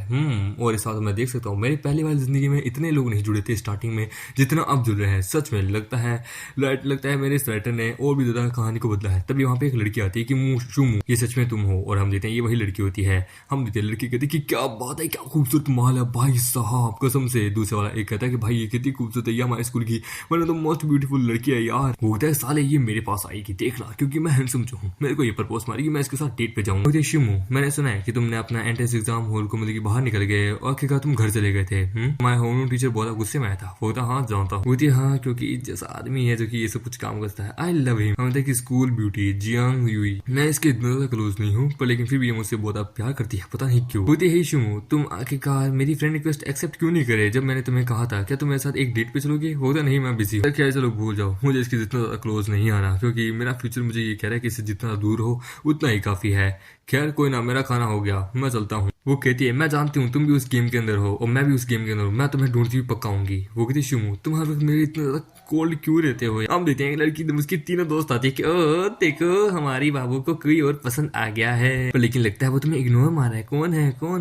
और इस बात मैं देख सकता हूँ मेरी पहली वाली जिंदगी में इतने लोग नहीं जुड़े थे स्टार्टिंग में जितना अब जुड़ रहे हैं। सच में लगता है मेरे इस राइटर ने और भी ज्यादा कहानी को बदला है। तभी वहां पे एक लड़की आती है कि शुमू ये सच में तुम हो, और हम देते हैं ये वही लड़की होती है। हम देते हैं लड़की कहती है कि क्या बात है, क्या खूबसूरत माल है भाई साहब कसम से। दूसरे वाला एक कहता है कि भाई ये कितनी खूबसूरत है, ये हमारे स्कूल की मतलब तो मोस्ट ब्यूटीफुल लड़की है यार। वो कहता है साले ये मेरे पास आएगी देख ला, क्योंकि मैं हैंडसम जो हूँ, मेरे को ये प्रपोज मारेगी, मैं इसके साथ डेट पे जाऊंगा। शिमू मैंने सुना है कि तुमने अपना एंट्रेंस एग्जाम हॉल को मतलब बाहर निकल गए और आखिरकार तुम घर चले गए थे। हमारा होम टीचर बहुत गुस्से में आया था। वो था हाँ जानता हूँ। हाँ क्योंकि जैसा आदमी है जो कि ये सब कुछ काम करता है। I love him. हम देखिए स्कूल ब्यूटी जियांग यूई, मैं इसके इतना ज्यादा क्लोज नहीं हूँ, पर लेकिन फिर भी मुझसे बहुत प्यार करती है, पता नहीं क्यों। होती है शिमू तुम आखिरकार मेरी फ्रेंड रिक्वेस्ट एक्सेप्ट क्यों नहीं करे जब मैंने तुम्हें कहा था क्या तुम मेरे साथ एक डेट पे चलोगे। होता नहीं मैं बिजी हूँ। क्या चलो भूल जाओ, मुझे इसके जितना ज्यादा क्लोज नहीं आना, क्योंकि मेरा फ्यूचर मुझे ये कह रहा है कि इससे जितना दूर हो उतना ही काफी है। खैर कोई ना, मेरा खाना हो गया, मैं चलता हूँ। वो कहती है मैं जानती हूँ तुम भी उस गेम के अंदर हो और मैं भी उस गेम के अंदर हूँ, मैं तुम्हें ढूंढती हुई पक्का आऊंगी। वो कहती शिमू तुम हर वक्त मेरे इतना ज्यादा कोल्ड क्यों रहते हो। हम देते हैं लड़की उसकी तीनों दोस्त आती है कि ओ देखो हमारी बाबू को कोई और पसंद आ गया है, पर लेकिन लगता है वो तुम्हें इग्नोर मारा है। कौन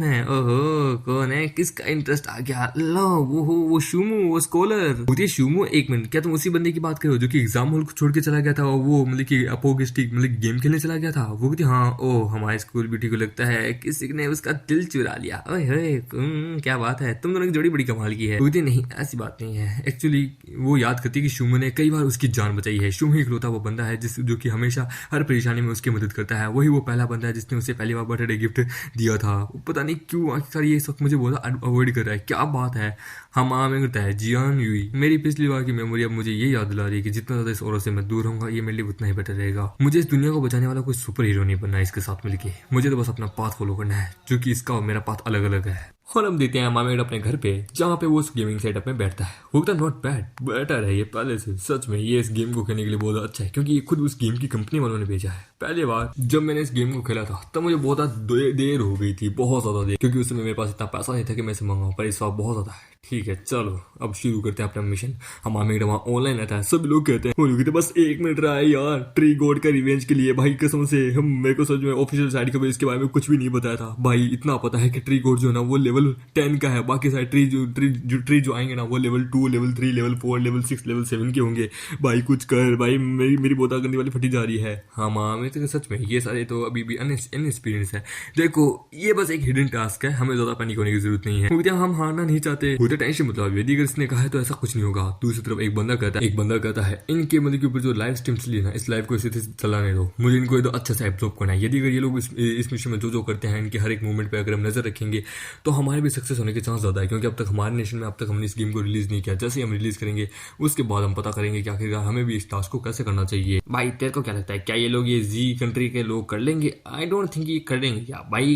है ओहो कौन है, किसका इंटरेस्ट आ गया। लो वो शिमू वो स्कॉलर। बोलती शिमू एक मिनट, क्या तुम उसी बंदे की बात करो जो कि एग्जाम हॉल को छोड़ के चला गया था, वो मतलब की अपोगिस्टिक मतलब गेम खेलने चला गया था। वो कहती हाँ ओ हमारे हाई स्कूल ब्यूटी को लगता है किसी ने उसका दिल चुरा लिया। ओए होए, क्या बात है, तुम दोनों की जोड़ी बड़ी कमाल की है। बोलती नहीं, ऐसी बात नहीं है। एक्चुअली वो याद करती है कि शुमो ने कई बार उसकी जान बचाई है। शुमो इकलौता वो बंदा है जो कि हमेशा हर परेशानी में उसकी मदद करता है। वही वो पहला बंदा है जिसने उसे पहली बार बर्थडे गिफ्ट दिया था। पता नहीं क्यों आखिरकार ये इस वक्त मुझे बहुत अवॉइड कर रहा है, क्या बात है। हम में करता है जियान यूई। मेरी पिछली बार की मेमोरी अब मुझे ये याद दिला रही है कि जितना ज्यादा इस औरत से मैं दूर रहूंगा ये मेरे लिए उतना ही बेटर रहेगा। मुझे इस दुनिया को बचाने वाला कोई सुपर हीरो नहीं बनना है इसके साथ मिलके। मुझे तो बस अपना पाथ फॉलो करना है, जो कि इसका और मेरा पाथ अलग अलग है। और हम देते हैं मामेड अपने घर पे, जहाँ पे वो उस गेमिंग सेटअप में बैठता है। वो कहता है नॉट बैड, बेटर है ये पहले से। सच में ये इस गेम को खेलने के लिए बहुत अच्छा है, क्योंकि ये खुद उस गेम की कंपनी वालों ने भेजा है। पहली बार जब मैंने इस गेम को खेला था तब मुझे बहुत देर हो गई थी, बहुत ज्यादा देर, क्योंकि उस समय मेरे पास इतना पैसा नहीं था कि मैं इसे मंगाऊं। पर इस बार बहुत ज्यादा है। ठीक है, चलो अब शुरू करते हैं अपना मिशन। हमारा मेरा वहाँ ऑनलाइन आता है। सब लोग कहते हैं वो लोग बस 1 मिनट रहा है यार ट्री गॉड का रिवेंज के लिए। भाई कसम से हम मेरे को सच में ऑफिशियल साइड का इसके बारे में कुछ भी नहीं बताया था। भाई इतना पता है कि ट्री गॉड जो है ना वो लेवल 10 का है। बाकी सारे ट्री जो आएंगे ना वो level 2, level 3, level 4, level 6, level 7 के होंगे। भाई कुछ कर भाई, मेरी बोतल गंदी वाली फटी जा रही है। हाँ माँ तो सच में ये सारे तो अभी भी अनएक्सपीरियंस है। देखो ये बस एक हिडन टास्क है, हमें ज्यादा पैनिक होने की जरूरत नहीं है। हम हारना नहीं चाहते, टेंशन मतलब यदि अगर इसने कहा है तो ऐसा कुछ नहीं होगा। दूसरी तरफ एक बंदा कहता है इनके मतलब के ऊपर जो लाइव स्ट्रीम चली ना, इस लाइव को इसी तरह चलाने दो, मुझे इनको तो अच्छे से एब्जॉर्ब करना है। यदि अगर ये लोग इस मिशन में जो करते हैं, इनके हर एक मूवमेंट पे अगर हम नजर रखेंगे तो हमारे भी सक्सेस होने के चांस ज्यादा है। क्योंकि अब तक हमारे नेशन में अब तक हमने इस गेम को रिलीज नहीं किया। जैसे हम रिलीज करेंगे उसके बाद हम पता करेंगे कि आखिरकार हमें भी इस टास्क को कैसे करना चाहिए। भाई तेरे को क्या लगता है, क्या ये लोग ये जी कंट्री के लोग कर लेंगे? आई डोंट थिंक ये कर लेंगे क्या भाई।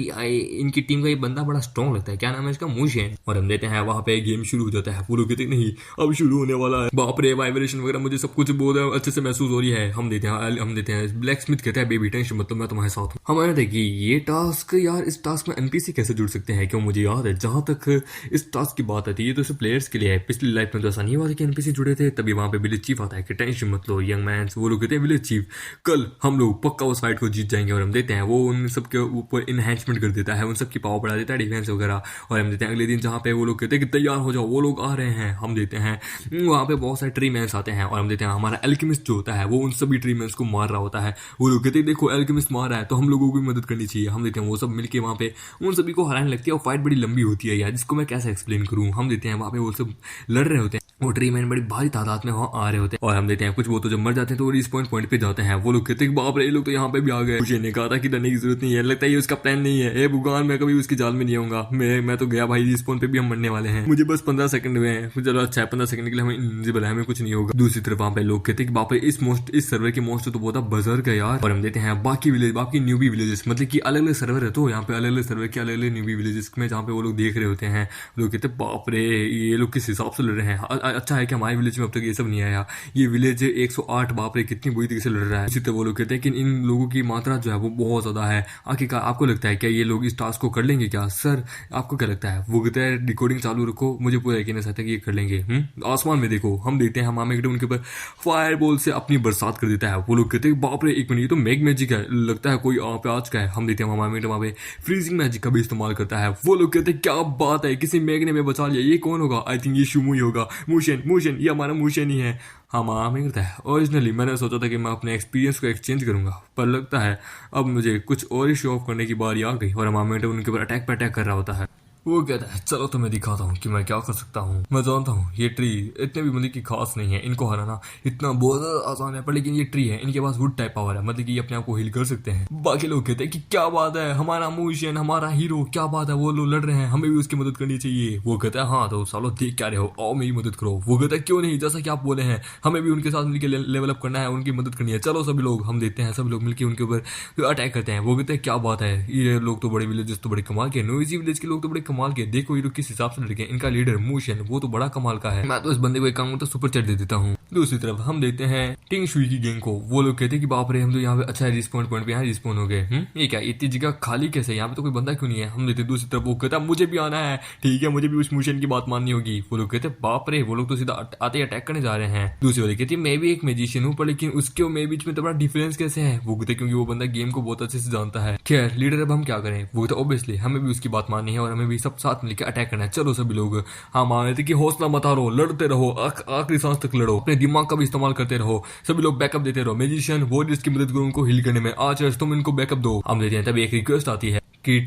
इनकी टीम का ये बंदा बड़ा स्ट्रॉन्ग लगता है, क्या नाम है इसका, मुशेन। और हम देते हैं वहां पे गेम शुरू हो जाता है। वो लोग कहते नहीं अब शुरू होने वाला है। बाप रे, वाइब्रेशन वगैरह मुझे सब कुछ बहुत अच्छे से महसूस हो रही है। हम देते हैं ब्लैक स्मिथ कहता है बेबी टेंशन मतलब मैं तुम्हारे साथ हूँ। हमारे देखिए ये टास्क यार, इस टास्क में एनपीसी कैसे जुड़ सकते हैं? क्यों मुझे याद है जहां तक इस टास्क की बात आती है ये तो सिर्फ प्लेयर्स के लिए है। पिछली लाइफ में तो ऐसा नहीं हुआ था कि एनपीसी जुड़े थे। तभी वहां पे विलेज चीफ आता है कि टेंशन मत लो यंग मैन। वो लोग कहते हैं विलेज चीफ कल हम लोग पक्का उस फाइट को जीत जाएंगे। और हम देते हैं वो उन सबके ऊपर इनहेंसमेंट कर देता है, उन सबकी पावर बढ़ा देता है, डिफेंस वगैरह। और हम देते हैं अगले दिन जहाँ पे वो लोग कहते हैं कि तैयार हो जाओ वो लोग आ रहे हैं। हम देते हैं वहां पे बहुत सारे ट्री मैन्स आते हैं। और हम देते हैं हमारा एल्केमिस्ट जो होता है वो उन सभी ट्री मैन्स को मार रहा होता है। वो लोग कहते हैं देखो एल्केमिस्ट मार रहा है तो हम लोगों को भी मदद करनी चाहिए। हम देते हैं वो सब मिलके वहां पे उन सभी को हराने लगती है। और फाइट बड़ी लंबी होती है यार, जिसको मैं कैसे एक्सप्लेन करूं। हम देते हैं वहां पे वो सब लड़ रहे होते हैं, वो ट्री मैन बड़ी भारी तादाद में वहां आ रहे होते हैं। और हम देते हैं कुछ वो तो जब मर जाते हैं तो वो रिस्पॉन्ड पॉइंट पे जाते हैं। वो लोग कहते हैं बाप रे ये लोग तो यहाँ पे भी आ गए। मुझे ने कहा था कि डरने की जरूरत नहीं है, लगता है ये उसका प्लान नहीं है। ए भगवान मैं कभी उसकी जाल में नहीं आऊंगा। मैं तो गया भाई, रिस्पॉन्ड पे भी हम मरने वाले हैं। मुझे बस 15 सेकंड हुए हैं। चलो अच्छा 15 सेकंड के लिए हमें इनविजिबल है, हमें कुछ नहीं होगा। दूसरी तरफ वहां पे लोग कहते हैं कि बाप रे इस सर्वर के मोस्ट तो बहुत बजर्ग है यार। और हम देते हैं बाकी न्यूबी विलेजेस, मतलब कि अलग अलग सर्वर है तो यहाँ पे अलग अलग सर्वर के अलग अलग न्यूबी विलेजेस में जहाँ पे वो लोग देख रहे होते हैं। लोग कहते हैं बाप रे ये लोग किस हिसाब से लड़ रहे हैं। अच्छा है कि हमारे विलेज में अब तक ये सब नहीं आया। ये विलेज 108 बाप रे कितनी बुरी तरीके से लड़ रहा है। इसी तरह वो लोग कहते हैं कि इन लोगों की मात्रा जो है वो बहुत ज्यादा है। आखिरकार आपको लगता है क्या ये लोग इस टास्क को कर लेंगे क्या? सर आपको क्या लगता है? वो कहता है रिकॉर्डिंग चालू रखो, मुझे पूरा यकीन है कि ये कर लेंगे। आसमान में देखो, हम देखते हैं हमारे उनके ऊपर फायर बॉल से अपनी बरसात कर देता है। वो लोग कहते हैं बाप रे 1 मिनट ये तो मैग मैजिक है, लगता है कोई पे आज का है। हम देखते हैं हमारे वहां पे फ्रीजिंग मैजिक का भी इस्तेमाल करता है। वो लोग कहते हैं क्या बात है, किसी मैग ने बचा लिया। ये कौन होगा? आई थिंक ये शुमू ही होगा। मुशन ये हमारा मुशन ही है। हाँ में करता है। ओरिजिनली मैंने सोचा था कि मैं अपने एक्सपीरियंस को एक्सचेंज करूंगा, पर लगता है अब मुझे कुछ और ही शो ऑफ करने की बारी आ गई। और हमारा उनके ऊपर अटैक पे अटैक कर रहा होता है। वो कहता है चलो तो मैं दिखाता हूँ कि मैं क्या कर सकता हूँ। मैं जानता हूँ ये ट्री इतने भी मतलब की खास नहीं है, इनको हराना इतना बहुत आसान है, पर लेकिन ये ट्री है, इनके पास वुड टाइप पावर है, मतलब कि ये अपने आप को हील कर सकते हैं। बाकी लोग कहते हैं कि क्या बात है, हमारा मुशन हमारा हीरो, क्या बात है, वो लोग लड़ रहे हैं, हमें भी उसकी मदद करनी चाहिए। वो कहता है हाँ तो सालो देख क्या रहे हो, आओ मेरी मदद करो। वो कहता है क्यों नहीं, जैसा कि आप बोले हैं हमें भी उनके साथ मिलकर लेवल अप करना है, उनकी मदद करनी है। चलो सभी लोग, हम देखते हैं सब लोग मिलकर उनके ऊपर अटैक करते हैं। वो कहते हैं क्या बात है, ये लोग तो बड़े विलेजेस तो बड़े कमाल के, नोइजी विलेज के लोग तो बड़े कमाल के, देखो किस हिसाब से लड़के। इनका लीडर मुशन वो तो बड़ा कमाल का है, मैं तो इस बंदे को एक काम तो सुपर चैट दे देता हूँ। दूसरी तरफ हम देखते हैं टिंग शुई की गैंग को। वो लोग कहते हैं कि बाप रे हम तो यहाँ पे अच्छा रिस्पॉन्ड पॉइंट पे यहाँ रिस्पॉन्ड हो गए। ये क्या इतनी जगह खाली कैसे, यहाँ पे तो कोई बंदा क्यों नहीं है। हम देखते दूसरी तरफ वो कहता है मुझे भी आना है, ठीक है मुझे भी उस मुशन की बात माननी होगी। वो लोग कहते हैं बाप रे वो लोग तो सीधा आते ही अटैक करने जा रहे हैं। दूसरी वाली कहती है मैं भी एक मैजिशियन हूँ, पर लेकिन उसके और मेरे बीच में तो बड़ा डिफरेंस कैसे है। वो कहते क्योंकि वो बंदा गेम को बहुत अच्छे से जानता है। खैर लीडर अब हम क्या करें, वो तो ऑब्वियसली हमें भी उसकी बात माननी है और हमें भी सब साथ मिलकर अटैक करना है। चलो सभी लोग, हाँ मानते कि हौसला मत हारो, लड़ते रहो, आखिरी सांस तक लड़ो, अपने दिमाग का भी इस्तेमाल करते रहो, सभी लोग बैकअप देते रहो, मैजिशियन वॉरियर्स की मदद करो उनको हील करने में, आर्चर्स तुम इनको बैकअप दो। हम देते हैं तभी एक रिक्वेस्ट आती है कि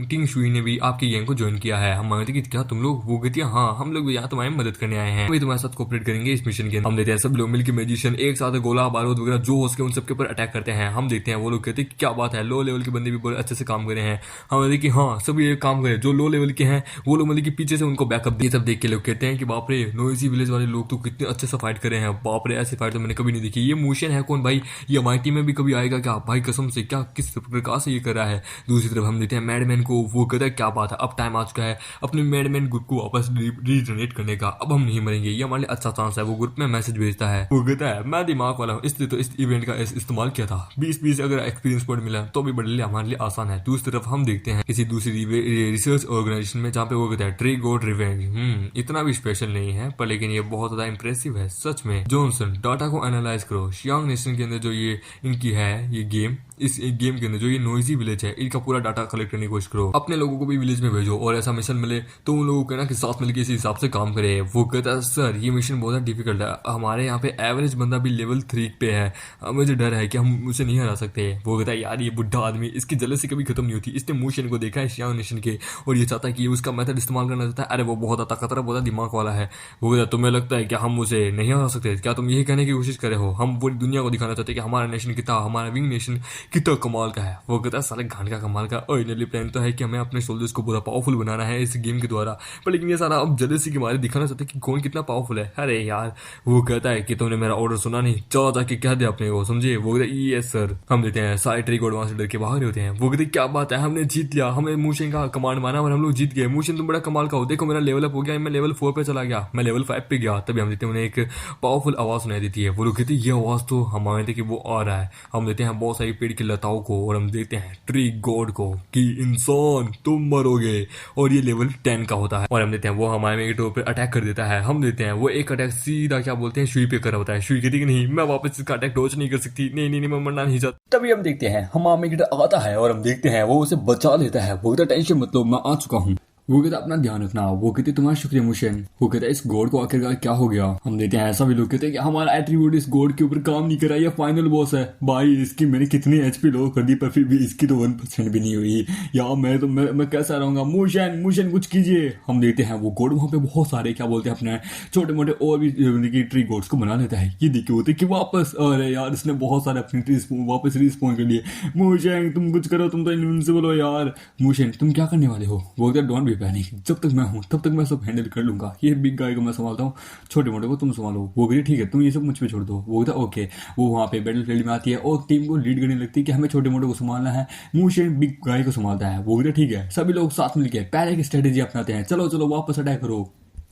टिंग शुई ने भी आपकी गैंग को ज्वाइन किया है। हम मांगते कि क्या तुम लोग, वो कहती है हाँ हम लोग भी यहाँ तुम्हारी मदद करने आए हैं, वही तुम्हारे साथ कोऑपरेट करेंगे इस मिशन के अंदर। हम देते हैं सब लोग मिलकर मैजिशियन एक साथ गोला बारूद वगैरह जो हो सके उन सबके ऊपर अटैक करते हैं। हम देखते हैं वो लोग कहते हैं क्या बात है, लो लेवल के बंदे भी बड़े अच्छे से काम करे हैं। हम कहते कि हाँ सभी ये काम करे, जो लो लेवल के हैं वो लोग मतलब कि पीछे से उनको बैकअप दिए। सब देख के लोग कहते हैं कि बाप रे नोइजी विलेज वाले लोग तो कितने अच्छे से फाइट करे हैं, बाप रे ऐसे फाइट तो मैंने कभी नहीं देखी। ये मोशन है कौन भाई, ये हमारी टीम में भी कभी आएगा क्या भाई, कसम से क्या किस प्रकार से ये कर रहा है। दूसरी तरफ हम देते हैं मैडमैन को, वो कहता है क्या बात है अब टाइम आ चुका है अपने मैडमैन ग्रुप को वापस रीजनरेट करने का, अब हम नहीं मरेंगे, ये हमारे लिए अच्छा चांस है। वो ग्रुप में मैसेज भेजता है, वो कहता है मैं दिमाग वाला हूँ इसलिए तो इस इवेंट का इस्तेमाल किया था, 20-20 अगर एक्सपीरियंस पॉइंट मिला तो भी बड़े लिए हमारे लिए आसान है। दूसरी तरफ हम देखते हैं किसी दूसरी रिसर्च ऑर्गेनाइजेशन में जहाँ पे वो कहता है ट्री गॉड रिवेंज। इतना भी स्पेशल नहीं है पर लेकिन ये बहुत ज्यादा इंप्रेसिव है सच में। जॉनसन डाटा को एनालाइज करो, शियांग नेशन के अंदर जो ये इनकी है ये गेम, इस गेम के अंदर जो ये नोइजी विलेज है इनका पूरा डाटा कलेक्ट करने की कोशिश करो, अपने लोगों को भी विलेज में भेजो और ऐसा मिशन मिले तो उन लोगों को ना कि साथ मिलकर इसी हिसाब से काम करे। वो कहता है सर ये मिशन बहुत ज्यादा डिफिकल्ट है, हमारे यहाँ पे एवरेज बंदा भी लेवल 3 पे है, मुझे डर है कि हम उसे नहीं हरा सकते। वो कहता है यार ये बुढ़ा आदमी इसकी जेलसी कभी खत्म नहीं होती, इसने मोशन को देखा है शियांग नेशन के और ये चाहता है कि उसका मेथड इस्तेमाल करना चाहता है। अरे वो बहुत ताकतवर बहुत दिमाग वाला है। वो कहता है तुम्हें लगता है कि हम उसे नहीं हरा सकते, क्या तुम यही कहने की कोशिश करे हो, हम पूरी दुनिया को दिखाना चाहते हैं कि हमारा नेशन कितना, हमारा विंग नेशन कितना कमाल का है। वो कहता है साले घाट का कमाल का, ओरिजिनली प्लान तो है कि हमें अपने सोल्जर्स को पूरा पावरफुल बनाना है इस गेम के द्वारा, पर लेकिन ये सारा अब जेलसी के बारे दिखाना चाहते हैं कि कौन कितना पावरफुल है। अरे यार वो कहता है कि तुमने मेरा ऑर्डर सुना नहीं, चलो जाके कह दे अपने को, समझे। वो कहता है यस सर। हम देते हैं सारे ट्री गॉड वहां से डर के बाहर होते हैं। वो कहते क्या बात है हमने जीत लिया, हमें मूशन का कमांड माना और हम लोग जीत गए, मूशन तुम बड़ा कमाल का हो, देखो मेरा लेवल अप हो गया, मैं लेवल 4 पे चला गया, मैं लेवल 5 पे गया। तभी हम देते हैं उन्हें एक पावरफुल आवाज सुनाई देती है। वो लोग कहते हैं ये आवाज तो हम मानते कि वो आ रहा है। हम देते हैं बहुत सारी पेड़ की लताओं को और हम देखते हैं ट्री गॉड को कि इंसान तुम मरोगे, और ये लेवल 10 का होता है। और हम देते हैं वो हमारे एक पे अटैक कर देता है। हम देते हैं वो एक अटैक सीधा क्या बोलते हैं शुई पे कर होता है। शुई कहती कि नहीं मैं वापस इसका अटैक डॉज नहीं कर सकती, नहीं नहीं मैं मरना नहीं चाहता। तभी हम देखते हैं हमामे आता है और हम देखते हैं वो उसे बचा लेता है। वो टेंशन मतलब मैं आ चुका हूँ। वो कहता अपना ध्यान रखना, वो कहते तुम्हारा शुक्रिया मुशन। वो कहता इस गॉड को आखिरकार क्या हो गया। हम देते हैं ऐसा भी लोग कहते हैं कि हमारा एट्रीब्यूट इस गॉड के ऊपर काम नहीं करा, ये फाइनल बॉस है। भाई इसकी मैंने कितनी एचपी लो कर दी पर फिर भी इसकी तो 1% भी नहीं हुई यार, मैं कैसा रहूंगा। मुशन कुछ कीजिए। हम देखते हैं वो गॉड वहां पे बहुत सारे क्या बोलते हैं अपने छोटे मोटे और भी ट्री गॉड्स को बना लेता है। ये देखिए होते कि वापस, अरे यार इसने बहुत सारे अपनी ट्रीज वापस रिस्पॉन्ड कर लिए। मुशन तुम कुछ करो, तुम तो इनविंसिबल हो यार। मुशन तुम क्या करने वाले हो। वो कहते डोंट बी पैनिक, जब तक मैं हूं तब तक मैं सब हैंडल कर लूंगा, ये बिग गाय को मैं संभालता हूँ, छोटे मोटे को तुम संभालो। वो कहती ठीक है तुम ये सब मुझ पे छोड़ दो। वो कहता ओके। वो वहां पे बैटल फील्ड में आती है और टीम को लीड करने लगती है कि हमें छोटे मोटे को संभालना है। मूशन बिग गाय को संभालता है। वो कहता ठीक है सभी लोग साथ मिलकर पहले की स्ट्रेटेजी अपनाते हैं, चलो चलो वापस अटैक करो।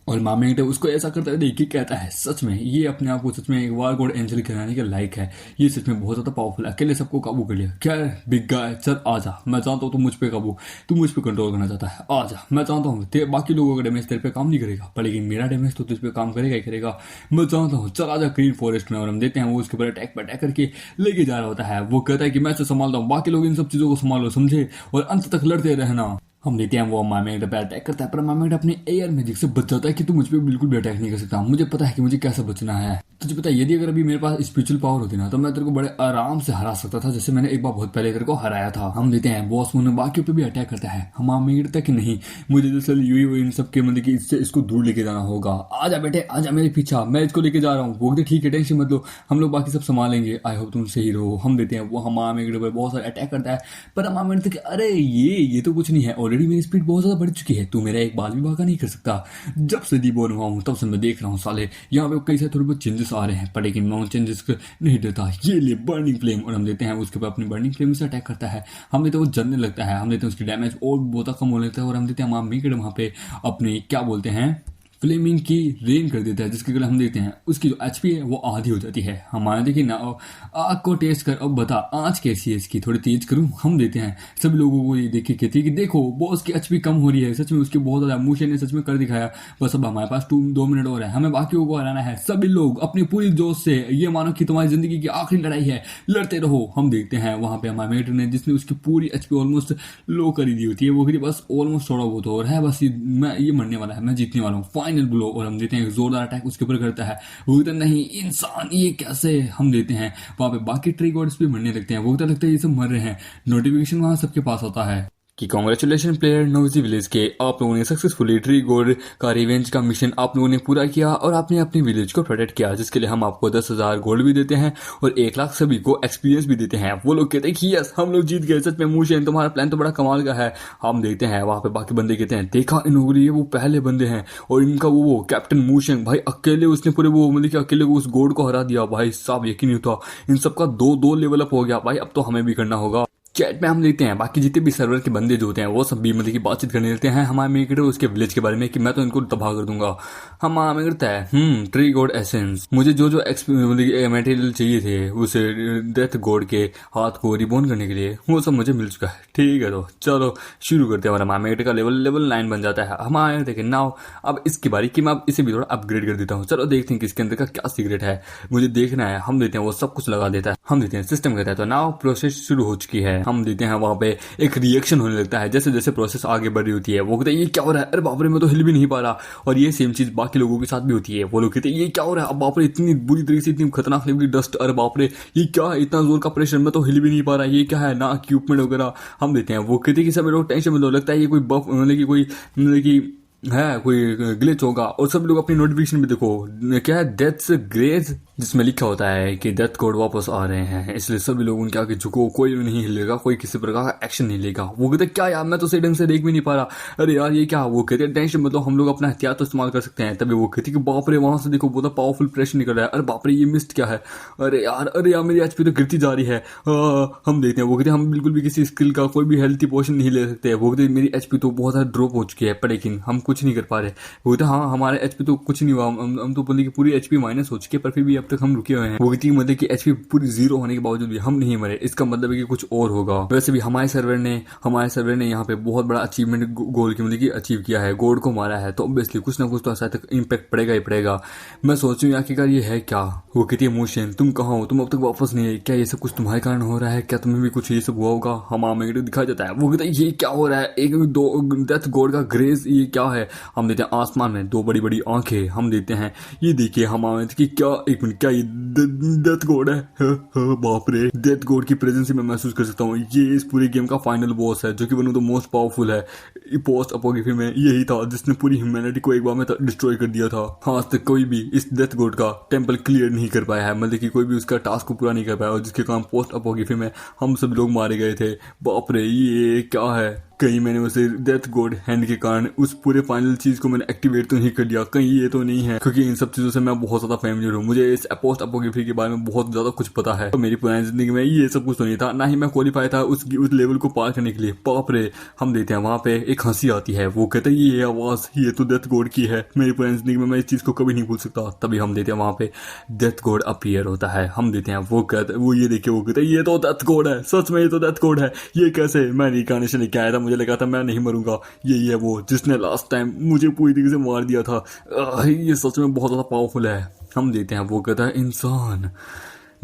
और मामे उसको ऐसा करता है देख के कहता है सच में ये अपने आप को सच में एक वार गॉड एंजल कहलाने के लायक है, ये सच में बहुत ज्यादा पावरफुल है, अकेले सबको काबू कर लिया। क्या बिग गाय चल आजा, मैं जानता हूँ तू मुझ पे काबू, तू मुझ पे कंट्रोल करना चाहता है, आजा। मैं जानता हूँ बाकी लोगों का डैमेज तेरे पे काम नहीं करेगा पर लेकिन मेरा डैमेज तो तुझ पे काम करेगा ही करेगा, मैं जानता हूँ, चल आजा ग्रीन फॉरेस्ट में। और हम देते हैं वो उसके ऊपर अटैक पर अटैक करके लेके जा रहा होता है। वो कहता है कि मैं इसे संभालता हूँ, बाकी लोग इन सब चीजों को संभालो समझे, और अंत तक लड़ते रहना। हम देखते हैं वो मामेगड पे अटैक करता है पर मामेगड अपने एयर मैजिक से बच जाता है कि तू मुझ पे बिल्कुल भी अटैक नहीं कर सकता, मुझे पता है कि मुझे कैसे बचना है। तुझे पता है यदि अगर अभी मेरे पास स्पिरिचुअल पावर होती ना तो मैं तेरे को बड़े आराम से हरा सकता था, जैसे मैंने एक बार बहुत पहले तेरे को हराया था। हम देते हैं बॉस मुन बाकी पे भी अटैक करता है। हम मामेगड तक नहीं, मुझे जैसे यू इन सबके मतलब कि इससे इसको दूर लेके जाना होगा। आजा बेटे आजा मेरे पीछा, मैं इसको लेके जा रहा हूँ। वो ठीक है टेंशन मत लो, हम लोग बाकी सब संभालेंगे, आई होप तुम सही रहो। हम देते हैं वो मामेगड पर बहुत सारे अटैक करता है पर मामेगड तक अरे ये तो कुछ नहीं है, ऑलरेडी मेरी स्पीड बहुत बढ़ चुकी है, तू मेरा एक बाल भी भागा नहीं कर सकता। जब से दीबोन हुआ हूं तब से मैं देख रहा हूं साले यहाँ पे कई सारे थोड़े बहुत चेंजेस आ रहे हैं पर लेकिन मैं उन चेंजेस को नहीं देता। ये ले बर्निंग फ्लेम, और हम देते हैं उसके ऊपर अपनी बर्निंग फ्लेम से अटैक करता है। हम देते हैं वो जलने लगता है, हम देते हैं उसकी डैमेज और बहुत कम हो लेता है, और हम देते हैं मामेगड वहां पे अपनी क्या बोलते हैं फ्लेमिंग की रेन कर देता है, जिसके कारण हम देखते हैं उसकी जो एचपी है वो आधी हो जाती है। हमारे देखिए ना आग को टेस्ट कर, अब बता आँच कैसी है इसकी, थोड़ी तेज करूं। हम देते हैं सभी लोगों को ये देख के कहती है कि देखो बॉस की एचपी कम हो रही है, सच में उसकी बहुत ज्यादा मूशन ने सच में कर दिखाया। बस अब हमारे पास 2 मिनट और है, हमें बाकियों को हराना है। सभी लोग अपनी पूरी जोश से ये मानो कि तुम्हारी जिंदगी की आखिरी लड़ाई है, लड़ते रहो। हम देखते हैं वहां पे हमारे मेट ने जिसने उसकी पूरी एचपी ऑलमोस्ट लो कर दी होती है, वो बस ऑलमोस्ट थोड़ा बहुत और है, बस मैं ये मरने वाला है, मैं जीतने वाला हूँ। फाइनल ब्लो, और हम देते हैं एक जोरदार अटैक उसके ऊपर करता है। वो कहता है नहीं इंसान ये कैसे, हम देते हैं वहां पे बाकी ट्री गॉड्स भी मरने लगते हैं। वो कहता लगता है ये सब मर रहे हैं। नोटिफिकेशन वहां सबके पास आता है कि कांग्रेचुलेशन प्लेयर नोजी विलेज के, आप लोगों ने सक्सेसफुली ट्री गॉड का रिवेंज का मिशन आप लोगों ने पूरा किया और आपने अपनी विलेज को प्रोटेक्ट किया, जिसके लिए हम आपको 10,000 गोल्ड भी देते हैं और 1 लाख सभी को एक्सपीरियंस भी देते हैं। वो लोग कहते हैं कि यस हम लोग जीत गए, सच में मूशन तुम्हारा प्लान तो बड़ा कमाल का है। हम देखते हैं वहां पे बाकी बंदे कहते हैं देखा इन्होंने, ये वो पहले बंदे हैं और इनका वो कैप्टन मूशन भाई अकेले उसने पूरे वो मतलब कि अकेले उस गोड को हरा दिया। भाई साहब यकीन नहीं होता, इन सबका 2-2 लेवल अप हो गया भाई, अब तो हमें भी करना होगा। चैट में हम देखते हैं बाकी जितने भी सर्वर के बंदे जो होते हैं वो सब भी मतलब की बातचीत करने लगते हैं हमारे मेकर उसके विलेज के बारे में कि मैं तो इनको तबाह कर दूंगा। हमारा मेकर करता है ट्री गॉड एसेंस, मुझे जो जो मटेरियल चाहिए थे उस डेथ गॉड के हाथ को रिबोन करने के लिए वो सब मुझे मिल चुका है। ठीक है तो चलो शुरू करते हैं। हमारा मेकर का लेवल 9 बन जाता है। हमारे देखें नाउ अब इसकी बारी कि मैं अब इसे भी थोड़ा अपग्रेड कर देता हूँ। चलो देखते हैं कि इसके अंदर का क्या सीक्रेट है, मुझे देखना है। हम देते हैं वो सब कुछ लगा देता है, हम देते हैं सिस्टम कहता है। तो नाउ प्रोसेस शुरू हो चुकी है। हम देते हैं वहां पे एक रिएक्शन होने लगता है जैसे जैसे प्रोसेस आगे बढ़ रही होती है। वो कहते हैं ये क्या हो रहा है, अरे बाप रे मैं तो हिल भी नहीं पा रहा। और ये सेम चीज बाकी लोगों के साथ भी होती है। वो लोग कहते हैं ये क्या हो रहा है, अब बाप रे इतनी बुरी तरीके से इतनी खतरनाक लेवल की डस्ट, अरे बाप रे ये क्या है, इतना जोर का प्रेशर, मैं तो हिल भी नहीं पा रहा, ये क्या है ना इक्विपमेंट वगैरह। हम देते हैं वो कहते हैं कि सब लोग टेंशन में, लगता है ये कोई बफ मतलब कि कोई मतलब कि है कोई ग्लिच होगा। और सब लोग अपनी नोटिफिकेशन में देखो क्या है, डेथ ग्रेज, जिसमें लिखा होता है कि डेथ कोड वापस आ रहे हैं, इसलिए सभी लोग उनके आगे झुको, कोई नहीं हिलेगा, कोई किसी प्रकार का एक्शन नहीं लेगा। वो कहते क्या यार मैं तो सही ढंग से देख भी नहीं पा रहा, अरे यार ये क्या। वो कहते टेंशन मतलब हम लोग अपना हथियार तो इस्तेमाल कर सकते हैं। तभी वो कहती कि बाप रे वहां से देखो बहुत पावरफुल प्रेशर निकल रहा है, अरे बाप रे ये मिस्ट क्या है, अरे यार मेरी एचपी तो गिरती जा रही है। हम देखते हैं वो कहते हम बिल्कुल भी किसी स्किल का कोई भी हेल्थी पोशन नहीं ले सकते। वो कहते मेरी एचपी तो बहुत ज्यादा ड्रॉप हो चुकी है, पर लेकिन हम कुछ नहीं कर पा रहे। वो कहते हाँ हमारे एचपी तो कुछ नहीं हुआ, हम तो बोले कि पूरी एचपी माइनस हो चुकी है, पर फिर भी अब तक हम रुके हुए हैं। वो कहती मतलब कि एचपी पूरी 0 होने के बावजूद भी हम नहीं मरे, इसका मतलब है कि कुछ और होगा। वैसे भी हमारे सर्वर ने यहाँ पे बहुत बड़ा अचीवमेंट गोल की मतलब कि अचीव किया है, गोड को मारा है, तो ऑब्वियसली कुछ ना कुछ तो ऐसा तक इम्पैक्ट पड़ेगा ही पड़ेगा। मैं सोच रही हूँ आखिरकार ये है क्या। वो कहती है मोशन तुम कहाँ हो, तुम अब तक वापस नहीं आए, क्या ये सब कुछ तुम्हारे कारण हो रहा है, क्या तुम्हें भी कुछ ये सब हुआ होगा। हमारा दिखाया जाता है। वो कहता है ये क्या हो रहा है, एक दो डेथ गॉड का ग्रेस, ये क्या है। हम देते हैं आसमान में 2 बड़ी बड़ी आंखें। हम देते हैं ये देखिए हमारे कि क्या, एक मिनट, क्या ये डेथ गॉड है। बाप रे, डेथ गॉड की प्रेजेंस मैं महसूस कर सकता हूँ। ये इस पूरे गेम का फाइनल बॉस है, जो कि one of the most powerful है। पोस्ट अपोक्लिप्स में यही था जिसने पूरी ह्यूमैनिटी को एक बार में डिस्ट्रॉय कर दिया था। हाँ आज तक कोई भी इस डेथ गॉड का टेम्पल क्लियर नहीं कर पाया है, मतलब कि कोई भी उसका टास्क को पूरा नहीं कर पाया, और जिसके कारण पोस्ट अपोक्लिप्स में हम सब लोग मारे गए थे। बाप रे ये क्या है, कहीं मैंने उसे डेथ गॉड हैंड के कारण उस पूरे फाइनल चीज को मैंने एक्टिवेट तो नहीं कर दिया, कहीं ये तो नहीं है। क्योंकि इन सब चीजों से मैं बहुत ज्यादा फैमिलियर हूँ, मुझे इस पोस्ट अपोक्लिप्स के बारे में बहुत ज्यादा कुछ पता है। तो मेरी पुरानी जिंदगी में ये सब कुछ तो नहीं था, ना ही मैं क्वालिफाई था उस लेवल को पार करने के लिए। बाप रे, हम देते हैं वहां पे एक हंसी आती है। वो कहते हैं ये आवाज ये तो डेथ गॉड की है, मेरी पुरानी जिंदगी में मैं इस चीज को कभी नहीं भूल सकता। तभी हम देते हैं वहां पे डेथ गॉड अपीयर होता है। हम देते हैं वो कहते वो ये देखिए, वो कहते हैं ये तो डेथ गॉड है, सच में ये तो डेथ गॉड है, ये कैसे। मैं रिकार्नेशन लेके आया था, मुझे लगा था मैं नहीं मरूंगा, यही है वो जिसने लास्ट टाइम मुझे पूरी तरीके से मार दिया था। ये सच में बहुत ज्यादा पावरफुल है। हम देते हैं वो कहता है इंसान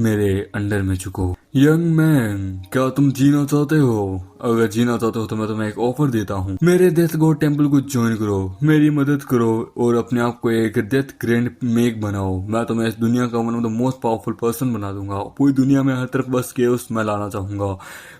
मेरे अंडर में चुको। यंग मैन क्या तुम जीना चाहते हो? अगर जीना चाहते हो तो मैं तुम्हें एक ऑफर देता हूँ, मेरे डेथ गॉड टेम्पल को ज्वाइन करो, मेरी मदद करो और अपने आप को एक डेथ ग्रैंड मेक बनाओ। मैं तुम्हें इस दुनिया का one of the most powerful person बना दूंगा, पूरी दुनिया में हर तरफ बस केओस मैं लाना चाहूंगा,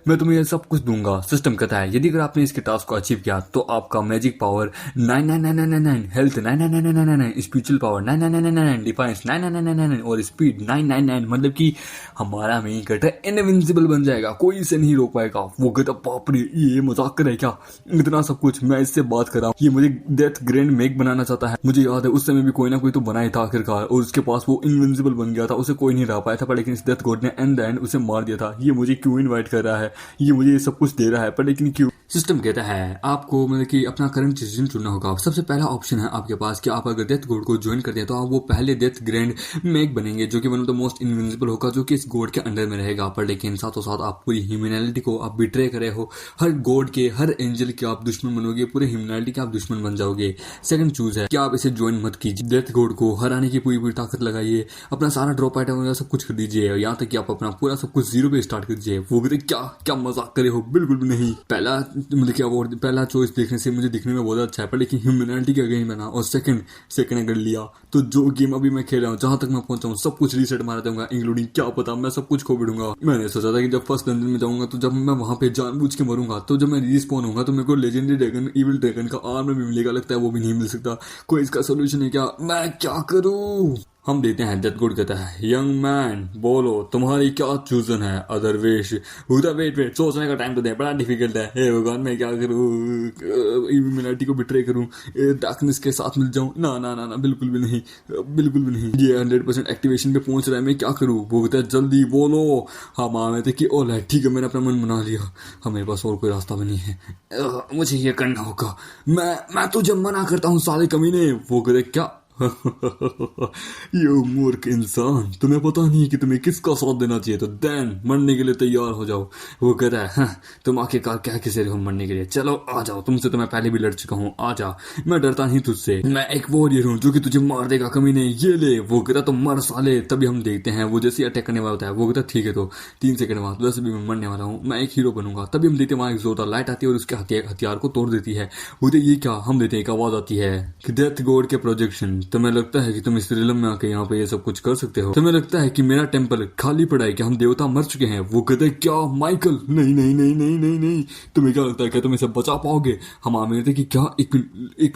मैं तुम्हें ये सब कुछ दूंगा। सिस्टम कहता है यदि अगर आपने इसके टास्क को अचीव किया तो आपका magic power 99999, health 99999, spiritual power 99999, defence 99999 और स्पीड 999, मतलब कि हमारा मेन कैरेक्टर इनविंसिबल बन जाएगा, कोई इसे नहीं रोक पाएगा। वो कहता बाप रे ये मजाक कर है क्या, इतना सब कुछ मैं इससे बात कर रहा हूँ, ये मुझे डेथ ग्रैंड मेक बनाना चाहता है। मुझे याद है उस समय भी कोई ना कोई तो बनाया था आखिरकार, और उसके पास वो इनविंसिबल बन गया था, उसे कोई नहीं रह पाया था, पर लेकिन इस डेथ गॉड ने एंड द एंड उसे मार दिया था। ये मुझे क्यों इन्वाइट कर रहा है, ये मुझे ये सब कुछ दे रहा है, पर लेकिन क्यों। सिस्टम कहता है आपको मतलब कि अपना करंट डिसीजन चुनना होगा। सबसे पहला ऑप्शन है आपके पास कि आप अगर डेथ गॉड को ज्वाइन करते हैं तो आप वो पहले डेथ ग्रैंड मेक बनेंगे, जो कि one of the most invincible होगा, जो कि इस गॉड के अंडर में रहेगा। पर लेकिन साथों साथ आप पूरी ह्यूमैनिटी को आप बिट्रे करे हो, हर गॉड के हर एंजल के आप दुश्मन बनोगे, पूरे ह्यूमैनिटी के आप दुश्मन बन जाओगे। सेकंड चूज है कि आप इसे ज्वाइन मत कीजिए, डेथ गॉड को हराने की पूरी ताकत लगाइए, अपना सारा ड्रॉप आइटम वगैरह सब कुछ कर दीजिए, यहाँ तक कि आप अपना पूरा सब कुछ 0 पे स्टार्ट कर दीजिए। वो कहते क्या क्या मजाक करे हो, बिल्कुल भी नहीं। पहला मतलब कि अवार्ड पहला चॉइस देखने से मुझे दिखने में बहुत अच्छा है, पर लेकिन ह्यूमैनिटी का गेम है ना, और सेकंड अगर लिया तो जो गेम अभी मैं खेल रहा हूँ, जहां तक मैं पहुंचा हूँ, सब कुछ रीसेट मारा दूंगा, इंक्लूडिंग क्या पता मैं सब कुछ खो बिड़ूंगा। मैंने सोचा था कि जब फर्स्ट डंजन में जाऊंगा तो जब मैं वहां पे जानबूझ के मरूंगा, तो जब मैं रिस्पॉन होऊंगा तो मेरे को लेजेंडरी ड्रैगन, इविल ड्रैगन का आर्मर भी मिलेगा, लगता है वो भी नहीं मिल सकता। कोई इसका सोल्यूशन है क्या? मैं क्या करूं? हम देते हैं। डेथ गॉड कहता है, यंग मैन बोलो तुम्हारी क्या चूजन है? Other wish. वेट सोचने का टाइम तो दे, बड़ा डिफिकल्ट है। हे भगवान मैं क्या करूं? इल्यूमिनाटी को बिट्रे करूं, डार्कनेस के साथ मिल जाऊं? ना ना ना ना, बिल्कुल भी नहीं, बिल्कुल भी नहीं। ये 100% एक्टिवेशन पे पहुंच रहा है, मैं क्या करूं? वो कहता है जल्दी बोलो। हम आए थे कि ओला ठीक है, मैंने अपना मन बना लिया, हमारे पास और कोई रास्ता भी नहीं है, मुझे ये करना होगा। मैं तुझे मना करता हूँ साले कमीने। वो कहते क्या? ये मूर्ख इंसान, तुम्हें पता नहीं कि तुम्हें किसका साथ देना चाहिए, तो देन मरने के लिए तैयार हो जाओ। वो कहता है हाँ, तुम आखिरकार क्या किसे हो मरने के लिए? चलो आ जाओ, तुमसे तो मैं पहले भी लड़ चुका हूँ, आ जा, मैं डरता नहीं तुझसे, मैं एक वॉरियर हूँ जो कि तुझे मार देगा कमीने, ये ले। वो कहता तो मर साले। तभी हम देखते हैं वो जैसे अटैक करने वाला होता है, वो कहता ठीक है, तो 3 सेकंड बाद वैसे भी मैं मरने वाला हूँ, मैं एक हीरो बनूंगा। तभी हम देखते हैं वहां एक जोरदार लाइट आती है और उसके हथियार को तोड़ देती है। वो ये क्या? हम देते हैं एक आवाज आती है कि डेथ गॉड के प्रोजेक्शन, तुम्हें लगता है कि तुम इस रिलम में आके यहाँ पे ये सब कुछ कर सकते हो? तुम्हें लगता है कि मेरा टेम्पल खाली पड़ा है, कि हम देवता मर चुके हैं? वो कहते हैं क्या माइकल? नहीं नहीं नहीं नहीं नहीं नहीं, तुम्हें क्या लगता है कि तुम इसे बचा पाओगे? हम आमिर थे कि क्या? एक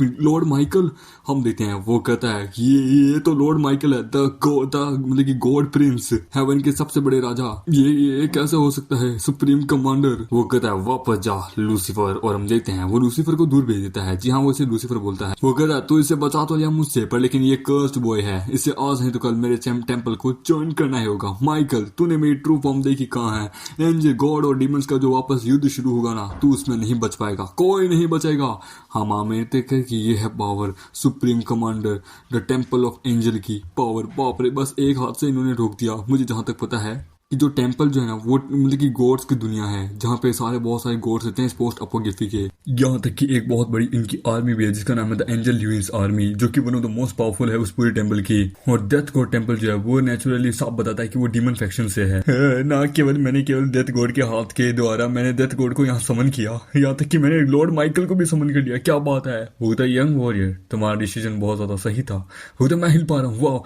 मिनट लॉर्ड माइकल। हम देते हैं। वो कहता है कि ये तो लॉर्ड माइकल है, मतलब कि गॉड प्रिंस, हेवन के सबसे बड़े राजा, ये कैसे हो सकता है? Supreme commander. वो कहता है वापस जा लूसीफर। और हम देखते हैं वो लूसीफर को दूर भेज देता है। जी हाँ, वो इसे लूसीफर बोलता है। वो कहता है तू इसे बचा तो लिया मुझसे, पर लेकिन ये कर्स्ड बॉय है, इसे आज नहीं तो कल मेरे टेम्पल को ज्वाइन करना ही होगा। माइकल तूने मेरी ट्रू फॉर्म देखी कहाँ है? एंजल, गॉड और डीमंस का जो वापस युद्ध शुरू होगा ना, तू उसमें नहीं बच पाएगा, कोई नहीं बचेगा। हम आमेरते कर कि ये है power, supreme commander, the temple of angel की पावर। बाप रे, बस एक हाथ से इन्होंने रोक दिया। मुझे जहां तक पता है कि जो टेम्पल जो है ना, वो मतलब कि गॉड्स की दुनिया है, जहाँ पे बहुत सारे गॉड्स रहते हैं इस पोस्ट अपोक्रिफी के। यहाँ तक कि एक बहुत बड़ी इनकी आर्मी भी है जिसका नाम है द एंजल ल्यूइस आर्मी, जो कि one of the most powerful है उस पूरे टेम्पल की। और डेथ गॉड टेम्पल जो है वो नेचुरली साफ बताता है कि वो डीमन फैक्शन से है। ना मैंने केवल डेथ गॉड के हाथ के द्वारा मैंने डेथ गॉड को यहाँ समन किया, यहाँ तक कि मैंने लॉर्ड माइकल को भी समन कर लिया। क्या बात है? होता यंग वॉरियर, तुम्हारा डिसीजन बहुत ज्यादा सही था। होता मैं हिल पा रहा हूँ। वाह,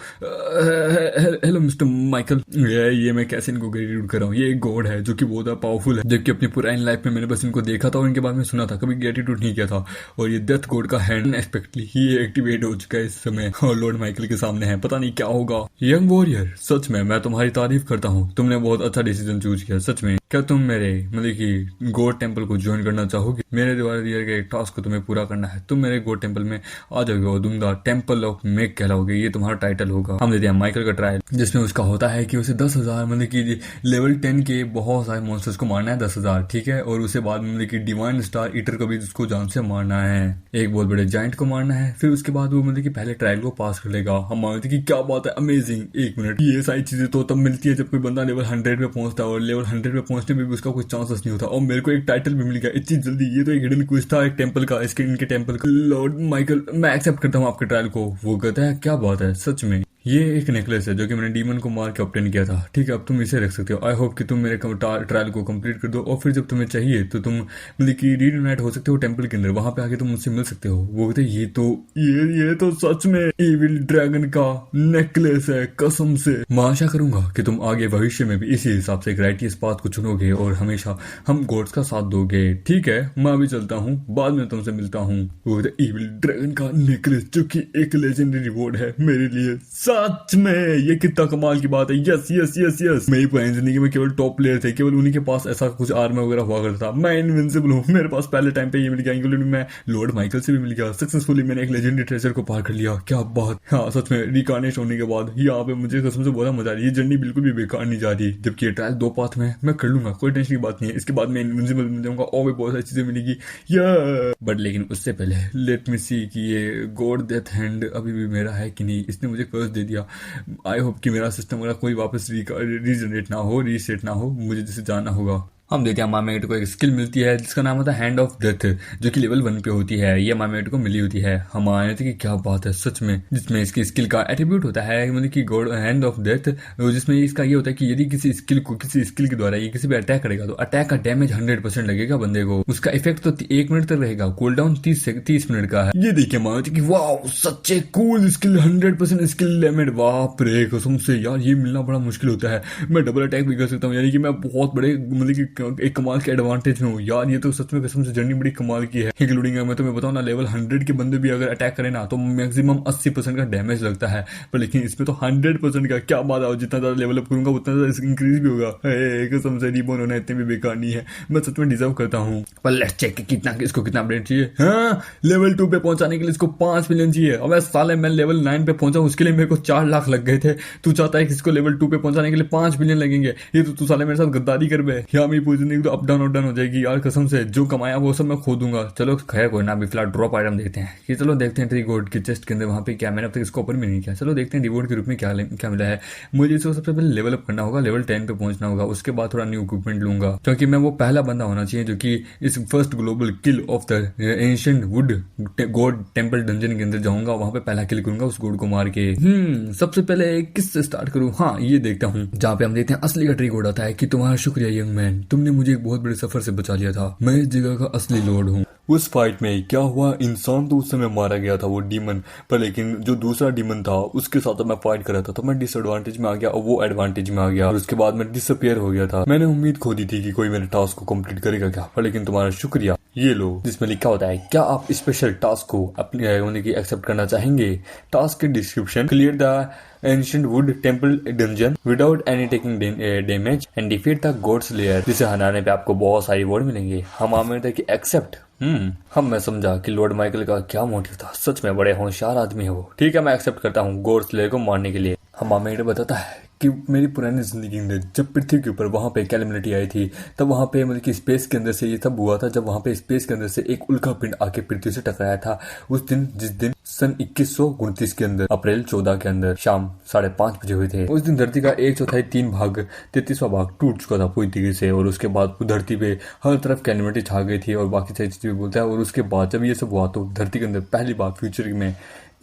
हेलो मिस्टर माइकल। ये मैं कैसे इनको ग्रेटिट्यूड कर रहा हूँ? ये एक गॉड है जो कि बहुत पावरफुल है, जबकि अपनी पुरानी लाइफ में मैंने बस इनको देखा था और इनके बारे में सुना था, कभी ग्रेटिट्यूड नहीं किया था। और ये डेथ गॉड का हैंड अनएक्सपेक्टेडली ही एक्टिवेट हो चुका है इस समय और लॉर्ड माइकल के सामने है, पता नहीं क्या होगा। यंग वॉरियर, सच में मैं तुम्हारी तारीफ करता हूँ, तुमने बहुत अच्छा डिसीजन चूज किया सच में। क्या तुम मेरे मतलब कि गॉड टेम्पल को ज्वाइन करना चाहोगे? मेरे द्वारा दिए गए टास्क को तुम्हें पूरा करना है, तुम मेरे गॉड टेम्पल में आ जाओगे और तुम द टेम्पल ऑफ मेक कहलाओगे, ये तुम्हारा टाइटल होगा। हम देते हैं माइकल का ट्रायल, जिसमें उसका होता है कि उसे 10,000 मतलब कि लेवल 10 के बहुत सारे मॉन्स्टर्स को मारना है, 10,000 ठीक है। और उसके बाद मतलब कि डिवाइन स्टार ईटर को भी उसको जान से मारना है, एक बहुत बड़े जाइंट को मारना है। फिर उसके बाद वो मतलब कि पहले ट्रायल को पास कर लेगा। हम मानते कि क्या बात है, अमेजिंग। एक मिनट, ये सारी चीजें तो तब मिलती है जब कोई बंदा लेवल 100 पे पहुंचता है, और लेवल 100 पे पहुंचने में भी उसका कोई चांसेस नहीं होता। और मेरे को एक टाइटल भी मिल गया इतनी जल्दी, ये तो एक हिडन क्विज था एक टेम्पल का, इसके इनके टेम्पल का। लॉर्ड माइकल, मैं एक्सेप्ट करता हूँ आपके ट्रायल को। वो कहता है क्या बात है, सच में ये एक नेकलेस है जो कि मैंने डीमन को मार के ऑब्टेन किया था, ठीक है, अब तुम इसे रख सकते हो। आई होप कि तुम मेरे ट्रायल को कंप्लीट कर दो, और फिर जब तुम्हें चाहिए तो तुम मतलब कि रीयूनाइट हो सकते हो टेम्पल के अंदर, वहां पे आके तुम मुझसे मिल सकते हो। वो कहते ये तो सच में इविल ड्रैगन का नेकलेस है, कसम से। मैं आशा करूंगा कि तुम आगे भविष्य में भी इसी हिसाब से एक राइटियस पाथ को चुनोगे और हमेशा हम गॉड्स का साथ दोगे, ठीक है। मैं भी चलता हूँ, बाद में तुमसे मिलता हूँ। वो कहते इविल ड्रैगन का नेकलेस, जो कि एक लेजेंडरी रिवॉर्ड है मेरे लिए। सच में ये कितना कमाल की बात है। यस यस यस यस, मेरी पुरानी जिंदगी में केवल टॉप प्लेयर थे, केवल उन्हीं के पास ऐसा कुछ आर्मर वगैरह हुआ करता था। मैं इनविंसिबल हूँ, मेरे पास पहले टाइम पे ये मिल गया, इंक्लूडिंग मैं लॉर्ड माइकल से भी मिल गया। सक्सेसफुली मैंने एक लेजेंडरी ट्रेजर को पार कर लिया। क्या बात। हाँ सच में, रिकार्नेट होने के बाद यहाँ पे मुझे कसम से बहुत मजा आ रही है। ये जर्नी बिल्कुल भी बेकार नहीं जा रही, जबकि ये ट्रायल 2 पार्ट में मैं कर लूंगा, कोई टेंशन की बात नहीं है। इसके बाद मैं इनविंसिबल मिल जाऊंगा और भी बहुत सारी चीजें मिलेगी। बट लेकिन उससे पहले लेट मी सी कि ये गॉड डेथ हैंड अभी भी मेरा है कि नहीं। इसने मुझे कर्स दे दिया। आई होप कि मेरा सिस्टम अगर कोई वापस रीजनरेट ना हो, रीसेट ना हो, मुझे जिसे जानना होगा। हम देखते हैं मामेट को एक स्किल मिलती है जिसका नाम होता है हैंड ऑफ डेथ, जो कि लेवल 1 पे होती है। ये मामेट को मिली होती है। हम आए थे कि क्या बात है सच में, जिसमें इसकी स्किल का एट्रीब्यूट होता है मतलब कि गॉड हैंड ऑफ डेथ, जिसमें इसका ये होता है कि यदि किसी स्किल के द्वारा ये किसी पे अटैक करेगा तो अटैक का डैमेज 100% लगेगा बंदे को। उसका इफेक्ट तो 1 मिनट तक रहेगा, कूल डाउन 30 मिनट का है। ये देखिए मामेट की वाह सच्चे कूल स्किल, 100% स्किल डैमेज। बाप रे कसम से यार, ये मिलना बड़ा मुश्किल होता है। मैं डबल अटैक भी कर सकता हूँ, यानी कि मैं बहुत बड़े मतलब कि एक कमाल के एडवांटेज में हूँ यार। ये तो सच में कसम से जर्नी बड़ी कमाल की है। इंक्लूडिंग मैं तुम्हें बताऊँ ना, लेवल 100 के बंदे भी अगर अटैक करें ना तो मैक्सिमम 80% का डैमेज लगता है, पर लेकिन इसमें तो 100% का। क्या बात है, जितना ज्यादा लेवल अप करूंगा उतना ज्यादा इंक्रीज भी होगा। कसम से रिबोन होना इतने भी बेकार नहीं है, मैं सच में डिजर्व करता हूँ। पर लेट्स चेक इसको कितना अपडेट चाहिए। हाँ, लेवल 2 पे पहुंचाने के लिए इसको 5 मिलियन चाहिए। अब साले मैं लेवल 9 पे पहुंचा, उसके लिए मेरे को 4 लाख लग गए थे। तू चाहता है कि इसको लेवल 2 पे पहुंचाने के लिए 5 मिलियन लगेंगे? ये तो तू साले मेरे साथ गद्दारी कर बे। या मेरी पूरी जिंदगी तो अप डाउन हो जाएगी यार। कसम से जो कमाया वो सब मैं खो दूंगा। चलो खैर कोई ना, अभी फिलहाल ड्रॉप आइटम देखते हैं कि चलो देखते हैं रिवॉर्ड के चेस्ट के अंदर वहां पे क्या, मैंने अब तक इसको ओपन भी नहीं किया। चलो देखते हैं रिवॉर्ड के रूप में क्या मिला है। मुझे इसको सबसे पहले लेवल अप करना होगा, लेवल 10 पे पहुंचना होगा, उसके बाद थोड़ा न्यू इक्विपमेंट लूंगा, क्योंकि मैं वो पहला बंदा होना चाहिए जो कि इस first global kill of the ancient would God temple dungeon के अंदर जाऊंगा, वहां पे पहला किल करूंगा उस गॉड को मार के। सबसे पहले किससे स्टार्ट करूं? हाँ ये देखता हूँ, जहाँ पे हम देखते हैं असली का ट्री कोड आता है कि तुम्हारा शुक्रिया यंग मैन, तुमने मुझे एक बहुत बड़े सफर से बचा लिया था। मैं इस जगह का असली लॉर्ड हूँ। उस फाइट में क्या हुआ, इंसान तो उस समय मारा गया था वो डीमन, पर लेकिन जो दूसरा डीमन था उसके साथ मैं फाइट कर रहा था, तो मैं डिसएडवांटेज में आ गया और वो एडवांटेज में आ गया, और उसके बाद मैं डिसअपियर हो गया था। मैंने उम्मीद खो दी थी कि कोई मेरे टास्क को कंप्लीट करेगा क्या, पर लेकिन तुम्हारा शुक्रिया ये लो, जिसमें लिखा होता है क्या आप स्पेशल टास्क को अपने होने की एक्सेप्ट करना चाहेंगे। टास्क के description: clear the ancient would temple dungeon without any taking damage and defeat the gods layer, जिसे हराने पे आपको बहुत सारी रिवॉर्ड मिलेंगे। हम आमिर कि एक्सेप्ट। हम मैं समझा कि लॉर्ड माइकल का क्या मोटिव था, सच में बड़े होशियार आदमी है वो। ठीक है मैं एक्सेप्ट करता हूँ गॉड्स लेयर को मारने के लिए। हम आमिर बताता है कि मेरी पुरानी जिंदगी में जब पृथ्वी के ऊपर वहां पे कैलेमिनिटी आई थी, तब वहां पे मतलब कि स्पेस के अंदर से ये तब हुआ था जब वहां पे स्पेस के अंदर से एक उल्का पिंड आके पृथ्वी से टकराया था। उस दिन जिस दिन सन 2129 के अंदर अप्रैल 14 के अंदर शाम 5:30 बजे हुए थे, उस दिन धरती का 1/4 3 भाग 33वां भाग टूट चुका था पूरी तरीके से, और उसके बाद धरती पे हर तरफ कैलेमिनिटी छा गई थी और बाकी सारी चीजें बोलता है। और उसके बाद जब ये सब हुआ तो धरती के अंदर पहली बार फ्यूचर में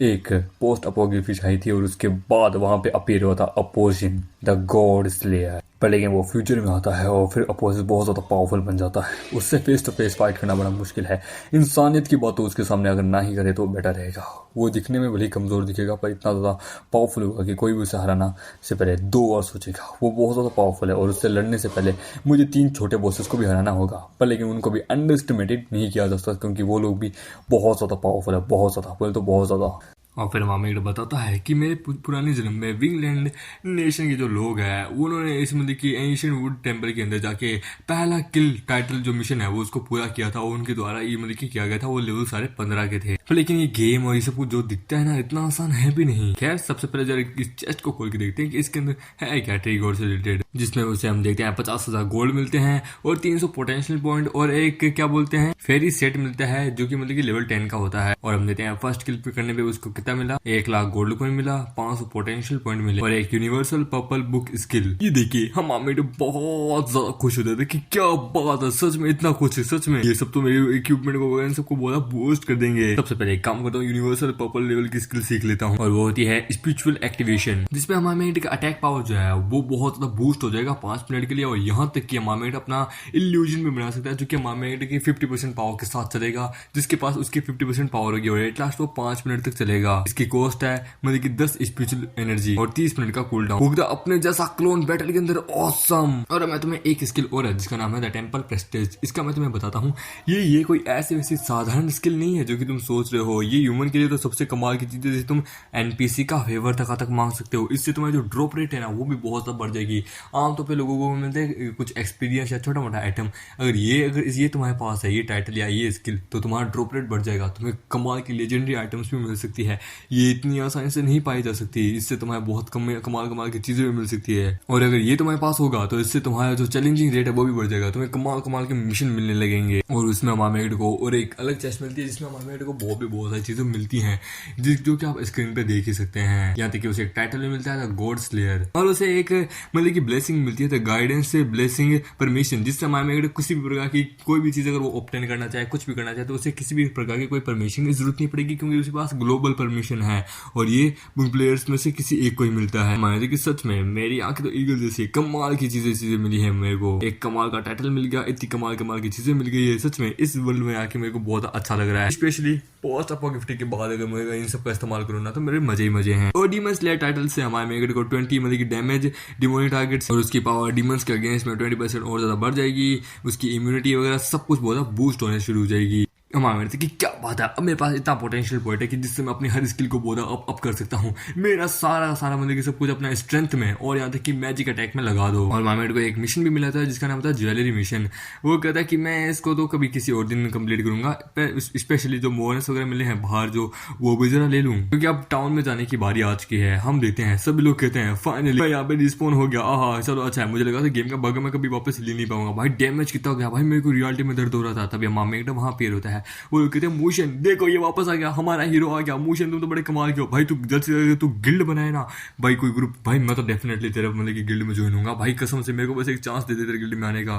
एक पोस्ट अपोक्रिफिस आई थी, और उसके बाद वहां पे अपीयर हुआ था अपोजिंग द गॉड स्लेयर। पर लेकिन वो फ्यूचर में आता है और फिर अपोजिट बहुत ज्यादा पावरफुल बन जाता है, उससे फेस टू फेस फाइट करना बड़ा मुश्किल है। इंसानियत की बात तो उसके सामने अगर ना ही करे तो बेटर रहेगा। वो दिखने में भले कमजोर दिखेगा पर इतना ज्यादा पावरफुल होगा कि कोई भी उसे हराना से पहले 2 बार सोचेगा। वो बहुत ज्यादा पावरफुल है और उससे लड़ने से पहले मुझे 3 छोटे बॉसेस को भी हराना होगा, पर लेकिन उनको भी अंडरएस्टिमेटेड नहीं किया जा सकता, क्योंकि वो लोग भी बहुत ज्यादा पावरफुल है, बहुत ज्यादा, बोले तो बहुत ज्यादा। और फिर मामेड बताता है कि मेरे पुराने जन्म में विंगलैंड नेशन के जो लोग हैं उन्होंने इस मतलब कि एंशिएंट वुड टेंपल के अंदर जाके पहला किल टाइटल जो मिशन है वो उसको पूरा किया था, और उनके द्वारा ये मतलब कि किया गया था। वो लेवल सारे 15 के थे, तो लेकिन ये गेम और ये सब कुछ जो दिखता है ना इतना आसान है भी नहीं। खैर सबसे पहले जरा इस चेस्ट को खोल के देखते हैं कि इसके अंदर है क्या ट्री गॉड से रिलेटेड, जिसमें उसे हम देखते हैं 50,000 गोल्ड मिलते हैं और 300 पोटेंशियल पॉइंट और एक क्या बोलते हैं फेरी सेट मिलता है जो कि मतलब कि लेवल 10 का होता है। और हम देखते हैं फर्स्ट किल करने पे उसको कितना मिला, 1 लाख गोल्ड कॉइन मिला, 500 पोटेंशियल पॉइंट मिले और एक यूनिवर्सल पर्पल बुक स्किल। ये देखिए हम आमिर बहुत ज्यादा खुश होते थे कि क्या बात है, सच में इतना कुछ है, सच में ये सब तो मेरे इक्विपमेंट को वगैरह सबको बोला बूस्ट कर देंगे। सबसे पहले एक काम करता हूँ, यूनिवर्सल पर्पल लेवल की स्किल सीख लेता हूँ और वो होती है स्पिरिचुअल एक्टिवेशन, जिसमें हमारे का अटैक पावर जो है वो बहुत ज्यादा बूस्ट हो जाएगा 5 मिनट के लिए। और यहाँ तक कि हमारे अपना इल्यूजन भी बना सकता है जो कि हमारे की 50% पावर के साथ चलेगा, जिसके पास उसकी 50% पावर होगी और एट लास्ट वो 5 मिनट तक चलेगा। इसकी कॉस्ट है मतलब कि 10 स्पिरिचुअल एनर्जी और 30 मिनट का कूल डाउन होगा अपने जैसा क्लोन बैटल के अंदर। ऑसम। और मैं तुम्हें एक स्किल और है जिसका नाम है द टेंपल प्रेस्टेज। इसका मैं तुम्हें बताता हूँ, ये कोई ऐसी वैसी साधारण स्किल नहीं है जो कि तुम सोच रहे हो। ये ह्यूमन के लिए तो सबसे कमाल की चीज है, जैसे तुम एनपीसी का फेवर तक मांग सकते हो। इससे तुम्हारी जो ड्रॉप रेट है ना वो भी बहुत ज्यादा बढ़ जाएगी। आमतौर पर लोगों को मिलते हैं कुछ एक्सपीरियंस या छोटा मोटा आइटम, अगर ये तुम्हारे पास है ये टाइटल या ये स्किल, तो तुम्हारा ड्रॉप रेट बढ़ जाएगा, तुम्हें कमाल की लेजेंडरी आइटम्स भी मिल सकती है। ये इतनी आसानी से नहीं पाई जा सकती, इससे तुम्हें बहुत कमाल कमाल की चीजें भी मिल सकती है। और अगर ये तुम्हारे पास होगा तो इससे तुम्हारा जो चैलेंजिंग रेट है वो भी बढ़ जाएगा, तुम्हें कमाल कमाल के मिशन मिलने लगेंगे। और उसमें मार्मेड को और एक अलग चेस्ट मिलती है जिसमें मार्मेड को बहुत सारी चीजें मिलती हैं जो कि आप स्क्रीन पे देख ही सकते हैं। यहाँ तक कि उसे एक टाइटल भी मिलता है गॉड स्लेयर, और उसे एक मतलब की ब्लेसिंग मिलती है गाइडेंस से ब्लेसिंग परमिशन, जिससे मार्मेड किसी भी प्रकार की कोई भी चीज अगर वो ऑब्टेन करना चाहे, कुछ भी करना चाहे, तो उसे किसी भी प्रकार की कोई परमिशन की जरूरत नहीं पड़ेगी, क्योंकि उसके पास ग्लोबल परमिशन है। और ये उन प्लेयर्स में से किसी एक को ही मिलता है। माने कि सच में मेरी आंखें तो ईगल जैसी कमाल की चीजें मिली है मेरे को। एक कमाल का टाइटल मिल गया, इतनी कमाल की चीजें मिल गई है। सच में इस वर्ल्ड में आके मेरे को बहुत अच्छा लग रहा है, स्पेशली पोस्ट अपोकैलिप्टिक के बाद अगर मैं इन सब का इस्तेमाल करूँ ना तो मेरे मजे ही मजे हैं। और डीमन स्लेयर टाइटल से हमारे मेगड को 20 मतलब की डैमेज डिमोनिक टारगेट्स और उसकी पावर डीमंस के अगेंस्ट में 20% और ज्यादा बढ़ जाएगी। उसकी इम्यूनिटी वगैरह सब कुछ बहुत बूस्ट होने शुरू हो जाएगी। हमारे कि क्या बात है, अब मेरे पास इतना पोटेंशियल पॉइंट है कि जिससे मैं अपनी हर स्किल को बहुत अप कर सकता हूँ। मेरा सारा मतलब कि सब कुछ अपना स्ट्रेंथ में और यहाँ तक कि मैजिक अटैक में लगा दो। और मामेड को एक मिशन भी मिला था जिसका नाम था ज्वेलरी मिशन। वो कहता है कि मैं इसको तो कभी किसी और दिन कंप्लीट करूंगा, स्पेशली जो बोनस वगैरह मिले हैं बाहर जो, वो भी जरा ले लूँ, क्योंकि अब टाउन में जाने की बारी आ चुकी है। हम देखते हैं सभी लोग कहते हैं फाइनली मैं यहाँ पे रिस्पॉन हो गया। हाँ चलो अच्छा है, मुझे लगा था गेम का बग मैं कभी वापस ले नहीं पाऊंगा। भाई डैमेज कितना हो गया भाई, मेरे को रियलिटी में दर्द हो रहा था। तभी मामेड वहां पेयर होता है, वो लोग कहते हैं मूशन देखो ये वापस आ गया, हमारा हीरो आ गया। मूशन तुम तो बड़े कमाल के हो भाई, तू जल्द से जल्द तू गिल्ड बनाए ना भाई, कोई ग्रुप। भाई मैं तो डेफिनेटली तेरा मतलब कि गिल्ड में ज्वाइन होऊंगा भाई, कसम से मेरे को बस एक चांस दे दे तेरे गिल्ड में आने का।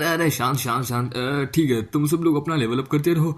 अरे शांत ठीक है, तुम सब लोग अपना लेवल अप करते रहो,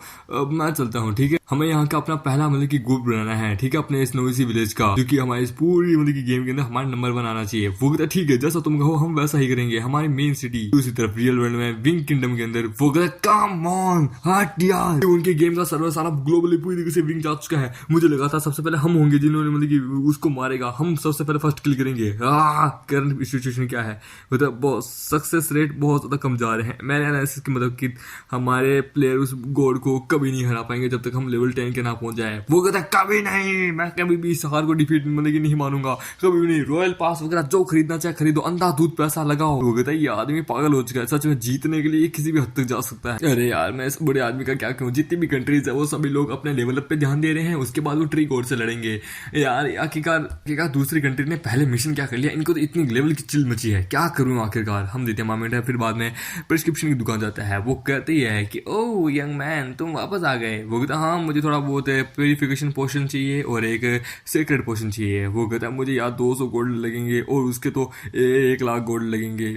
मैं चलता हूँ। ठीक है, हमें यहाँ का अपना पहला मतलब कि ग्रुप बनाना है, ठीक है, अपने इस नोविसी विलेज का, जो कि हमारे इस पूरी मतलब की गेम के अंदर हमारा नंबर 1 आना चाहिए। वो कहता ठीक है जैसा तुम कहो हम वैसा ही करेंगे। हमारी मेन सिटी दूसरी तरफ रियल वर्ल्ड में विंग किंगडम के अंदर, वो कहता कम ऑन हट यार, उनके गेम का सर्वर सारा ग्लोबली पूरी तरीके से विंग जा चुका है। मुझे लगा था सबसे पहले हम होंगे जिन्होंने मतलब कि उसको मारेगा, हम सबसे पहले फर्स्ट किल करेंगे। करंट सिचुएशन क्या है, मतलब बहुत सक्सेस रेट बहुत ज्यादा कम जा रहे हैं। मैंने एनालिसिस की मतलब कि हमारे प्लेयर उस गॉड को कभी नहीं हरा पाएंगे जब तक हम लेवल 10 के ना पहुंच जाए। वो कहता है कभी नहीं, मैं कभी भी इस हार को डिफीट मतलब कि नहीं मानूंगा, कभी भी नहीं। रॉयल पास वगैरह जो खरीदना चाहे खरीदो, अंधाधुंध पैसा लगाओ। वो कहता है ये आदमी पागल हो चुका है, सच में जीतने के लिए किसी भी हद तक जा सकता है। अरे यार मैं इस बड़े आदमी का क्या कहूँ, जितनी भी कंट्रीज है वो सभी लोग अपने लेवल अप पे ध्यान दे रहे हैं, उसके बाद वो ट्री गॉड से लड़ेंगे। यार आखिरकार दूसरी कंट्री ने पहले मिशन क्या कर लिया, इनको तो इतनी लेवल की चिल मची है, क्या करूं आखिरकार। हम देते हैं मामेंट है, फिर बाद में प्रिस्क्रिप्शन की दुकान जाता है। वो कहते ही है कि ओह यंग मैन तुम वापस आ गए। वो कहता हाँ मुझे थोड़ा बहुत प्यूरिफिकेशन पोशन चाहिए और एक सीक्रेट पोशन चाहिए। वो कहता है मुझे यार 200 गोल्ड लगेंगे और उसके तो 1 लाख गोल्ड लगेंगे।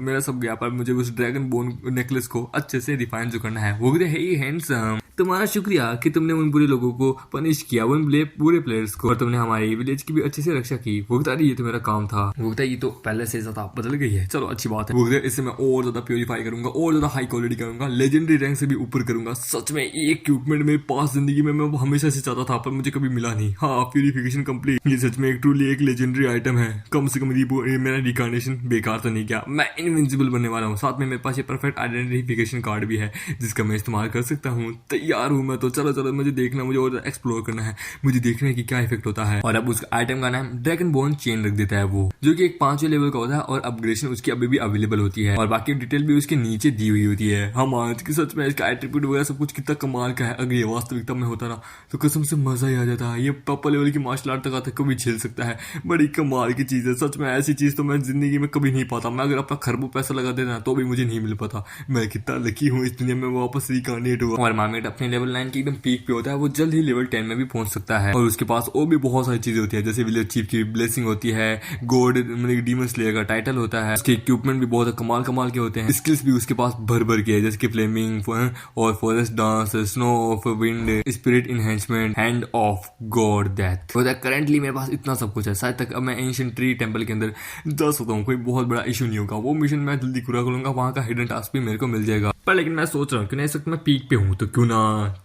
मेरा सब गया, पर मुझे उस ड्रैगन बोन नेकलेस को अच्छे से रिफाइन जो करना है। वो कहते हैं हे हैंडसम, तुम्हारा शुक्रिया कि तुमने उन बुरे लोगों को पनिश किया, उन बुरे प्लेयर्स को, और तुमने हमारे विलेज की भी अच्छे से रक्षा की। वो कहता है ये तो मेरा काम था। वो कहता है ये तो पहले से ज्यादा बदल गई है, चलो अच्छी बात है। वो कहता है इससे मैं और ज्यादा प्योरीफाई करूंगा और ज्यादा हाई क्वालिटी करूंगा, लेजेंडरी रैंक से भी ऊपर करूंगा। सच में ये इक्विपमेंट मेरे पास जिंदगी में मैं हमेशा से चाहता था, पर मुझे कभी मिला नहीं। हाँ प्यूरिफिकेशन कंप्लीट, ये सच में एक ट्रूली एक लेजेंडरी आइटम है। कम से कम मेरा रिकार्नेशन बेकार तो नहीं किया, मैं इनविंसिबल बनने वाला हूँ। साथ में मेरे पास ये परफेक्ट आइडेंटिफिकेशन कार्ड भी है जिसका मैं इस्तेमाल कर सकता हूँ। तैयार हूँ मैं तो, चलो मुझे देखना, मुझे और एक्सप्लोर करना है, मुझे देखना है कि क्या इफेक्ट होता है। और अब उस आइटम का नाम ड्रैगन बोन चेन रख देता है वो, जो कि एक 5वें लेवल का होता है और अपग्रेडेशन उसकी अभी भी अवेलेबल होती है और बाकी डिटेल भी उसके नीचे दी हुई होती है। हम आज की सच में इसका एट्रीब्यूट वगैरह सब कुछ कितना कमाल का है। अगर ये वास्तविकता में होता ना तो कसम से मजा ही आ जाता है। ये पापा लेवल की मार्शल आर्ट तक आता कभी झेल सकता है, बड़ी कमाल की चीज है। सच में ऐसी चीज तो मैं जिंदगी में कभी नहीं पाता। मैं अगर अपना खरबों पैसा लगा देता तो भी मुझे नहीं मिल पाता। मैं कितना लकी हूँ इस दुनिया में वापस रिकार्नेट हुआ। और मामेट अपने लेवल 9 की एकदम पीक पे होता है, वो जल्द ही लेवल 10 में भी पहुंच सकता है। और उसके पास और भी बहुत सारी चीजें होती है, जैसे विलेज चीफ की ब्लेसिंग होती है, गॉड मतलब डीमन स्लेयर का टाइटल होता है, उसके इक्विपमेंट भी बहुत कमाल के होते हैं, स्किल्स भी उसके पास भर के है, जैसे कि फ्लेमिंग और forest dance, snow of wind, spirit enhancement, hand of God death. Currently मेरे पास इतना सब कुछ है, शायद तक अब मैं एंशिएंट ट्री टेंपल के अंदर जा सकता हूँ, कोई बहुत बड़ा इशू नहीं होगा। वो मिशन मैं जल्दी पूरा करूंगा, वहां का हिडन टास्क भी मेरे को मिल जाएगा। पर लेकिन मैं सोच रहा हूँ कि ना इस वक्त मैं पीक पे हूँ तो क्यों ना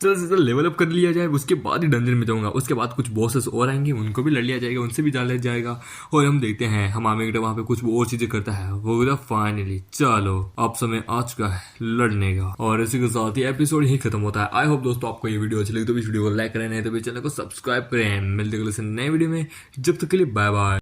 चल लेवल अप कर लिया जाए, उसके बाद ही डंजन में जाऊंगा। उसके बाद कुछ बॉसेस और आएंगे, उनको भी लड़ लिया जाएगा, उनसे भी जान लिया जाएगा। और हम देखते हैं हम वहां पे कुछ और चीजें करता है। वो फाइनली चलो अब समय आ चुका है लड़ने का। और इसी के साथ ही एपिसोड ही खत्म होता है। आई होप दोस्तों आपको ये वीडियो अच्छी लगी तो इस वीडियो को लाइक करें, नहीं तो चैनल को सब्सक्राइब करें। मिलते हैं नए वीडियो में, जब तक के लिए बाय बाय।